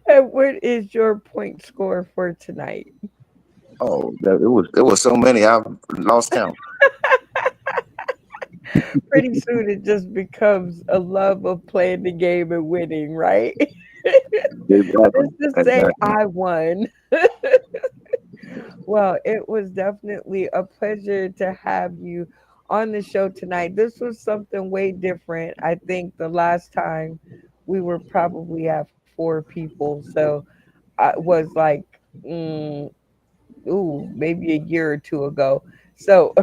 And what is your point score for tonight? It was so many I've lost count. Pretty soon it just becomes a love of playing the game and winning, right? Exactly. Just to say I won. Well, it was definitely a pleasure to have you on the show tonight. This was something way different. I think the last time we were probably at 4 people. So I was like, maybe a year or two ago. So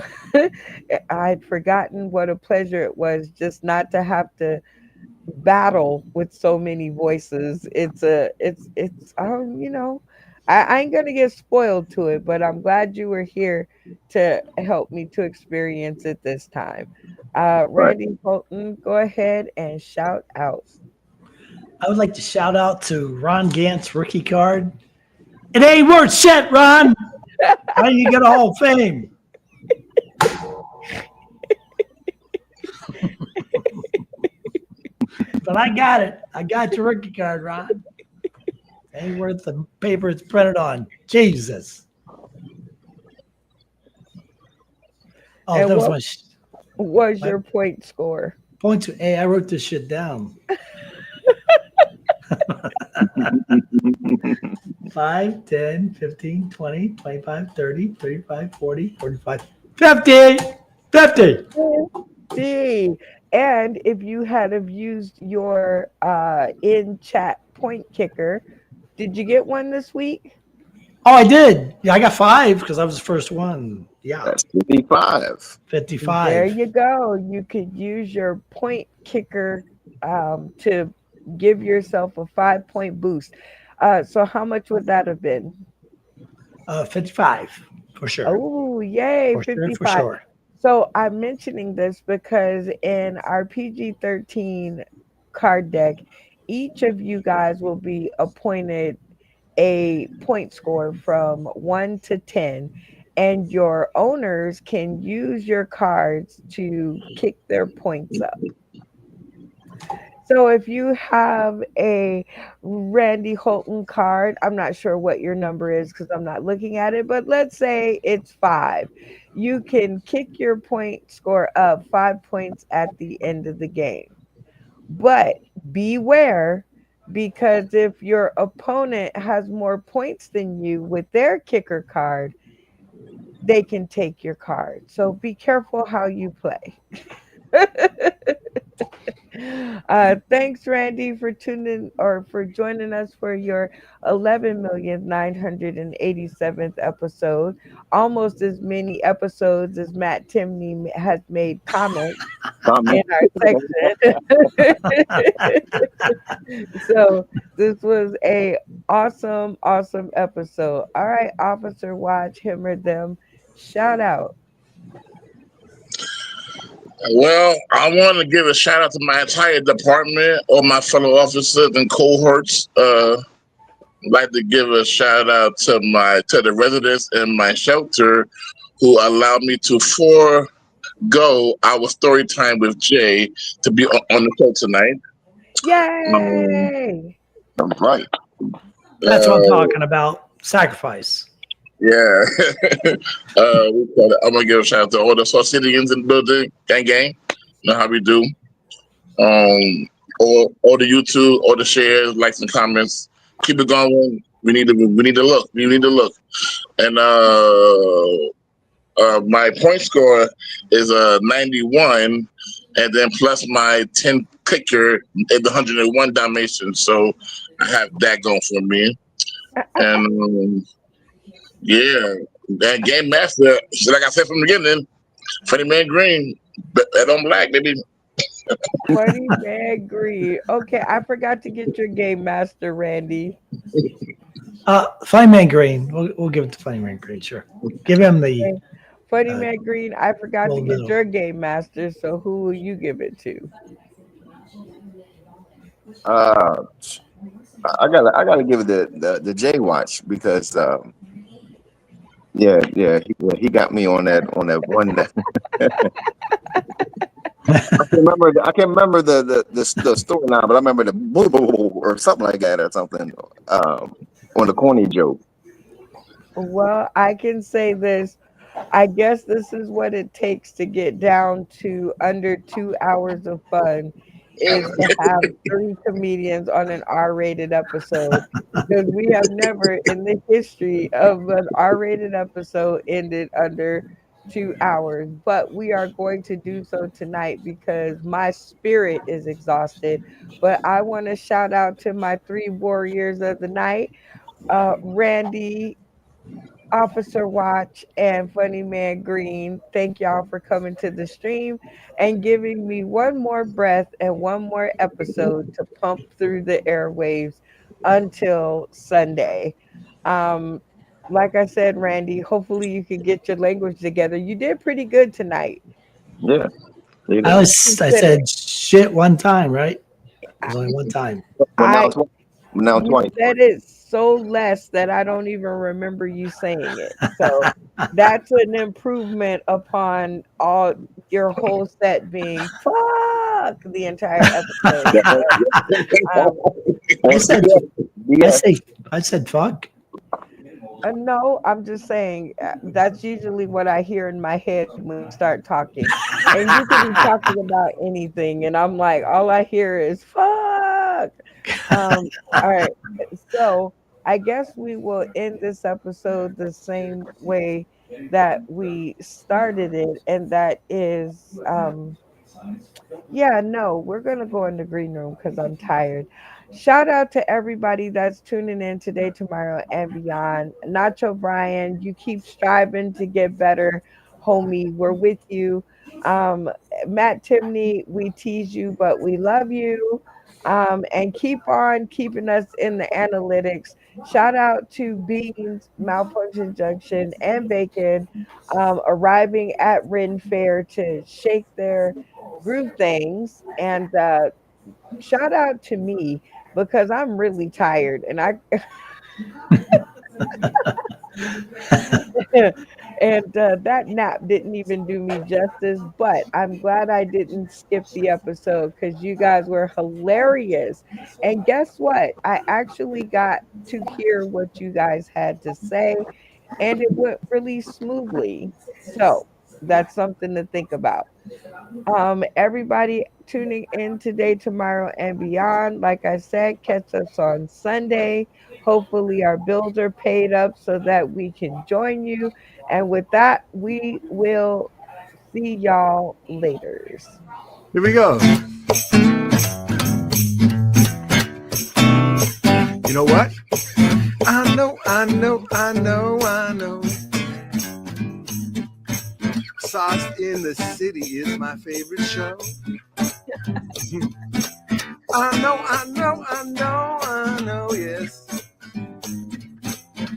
I'd forgotten what a pleasure it was just not to have to battle with so many voices. I ain't gonna get spoiled to it, but I'm glad you were here to help me to experience it this time. Right. Randy Bolton, go ahead and shout out. I would like to shout out to Ron Gant's rookie card. It ain't worth shit, Ron. How do you get a Hall of Fame? But I got it. I got your rookie card, Ron. Ain't worth the paper it's printed on. Jesus. Oh, And that was what my was your point score? point to. Hey, I wrote this shit down. 5, 10, 15, 20, 25, 30, 35, 40, 45, 50. 50. D. And if you had have used your in chat point kicker, did you get one this week? Oh, I did. Yeah, I got 5 because I was the first one. Yeah, That's 55. 55. There you go. You could use your point kicker to give yourself a 5-point boost. So how much would that have been? 55 for sure. Oh, yay, For sure, 55. for sure. So I'm mentioning this because in our PG-13 card deck, each of you guys will be appointed a point score from 1 to 10, and your owners can use your cards to kick their points up. So if you have a Randy Holton card, I'm not sure what your number is because I'm not looking at it, but let's say it's 5. You can kick your point score up 5 points at the end of the game. But beware, because if your opponent has more points than you with their kicker card, they can take your card. So be careful how you play. Thanks, Randy, for tuning or for joining us for your 11,987th episode. Almost as many episodes as Matt Timney has made comments in our section. So this was a awesome episode. All right, Officer Watch, him or them, shout out. Well, I want to give a shout out to my entire department, all my fellow officers and cohorts. I'd like to give a shout out to the residents in my shelter who allowed me to forego our story time with Jay to be on the show tonight. Yay! Right. That's what I'm talking about. Sacrifice. Yeah. I'm gonna give a shout out to all the Societians in the building. Gang. You know how we do. All the YouTube, all the shares, likes and comments. Keep it going. We need to look. And my point score is 91, and then plus my 10 kicker at the 101 Dalmatians. So I have that going for me. And yeah, that game master, like I said from the beginning, Funny Man Green, bet on black, baby. Funny Man Green. Okay, I forgot to get your game master, Randy. Funny Man Green. We'll give it to Funny Man Green, sure. Give him the Funny Man Green. I forgot to gold get medal. your game master, so who will you give it to? I gotta give it the J Watch because he got me on that one. I can't remember the story now, but I remember the boo boo or something like that or something on the corny joke. Well, I can say this. I guess this is what it takes to get down to under 2 hours of fun is to have 3 comedians on an R-rated episode, because we have never in the history of an R-rated episode ended under 2 hours. But we are going to do so tonight because my spirit is exhausted. But I want to shout out to my 3 warriors of the night, Randy, Officer Watch, and Funny Man Green. Thank y'all for coming to the stream and giving me one more breath and one more episode to pump through the airwaves until Sunday. Like I said, Randy, hopefully you can get your language together. You did pretty good tonight. Yeah. I said shit one time, right? There's only one time. Well, now I it's now you 20. said it so less that I don't even remember you saying it. So that's an improvement upon all your whole set being fuck the entire episode. Um, I said, Yeah. I said, fuck. no, I'm just saying that's usually what I hear in my head when we start talking. And you could be talking about anything, and I'm like, all I hear is fuck. All right. So I guess we will end this episode the same way that we started it, and that is yeah, no, we're gonna go in the green room because I'm tired. Shout out to everybody that's tuning in today, tomorrow, and beyond. Nacho Brian, you keep striving to get better, homie. We're with you. Um, Matt Timney, we tease you, but we love you. And keep on keeping us in the analytics. Shout out to Beans, Malfunction Junction, and Bacon arriving at Ren Fair to shake their groove things. And shout out to me because I'm really tired and I and that nap didn't even do me justice, but I'm glad I didn't skip the episode because you guys were hilarious. And guess what? I actually got to hear what you guys had to say, and it went really smoothly. So that's something to think about. Everybody tuning in today, tomorrow, and beyond. Like I said, catch us on Sunday. Hopefully, our bills are paid up so that we can join you. And with that, we will see y'all later. Here we go. You know what? I know. Sauce in the City is my favorite show. I know, yes.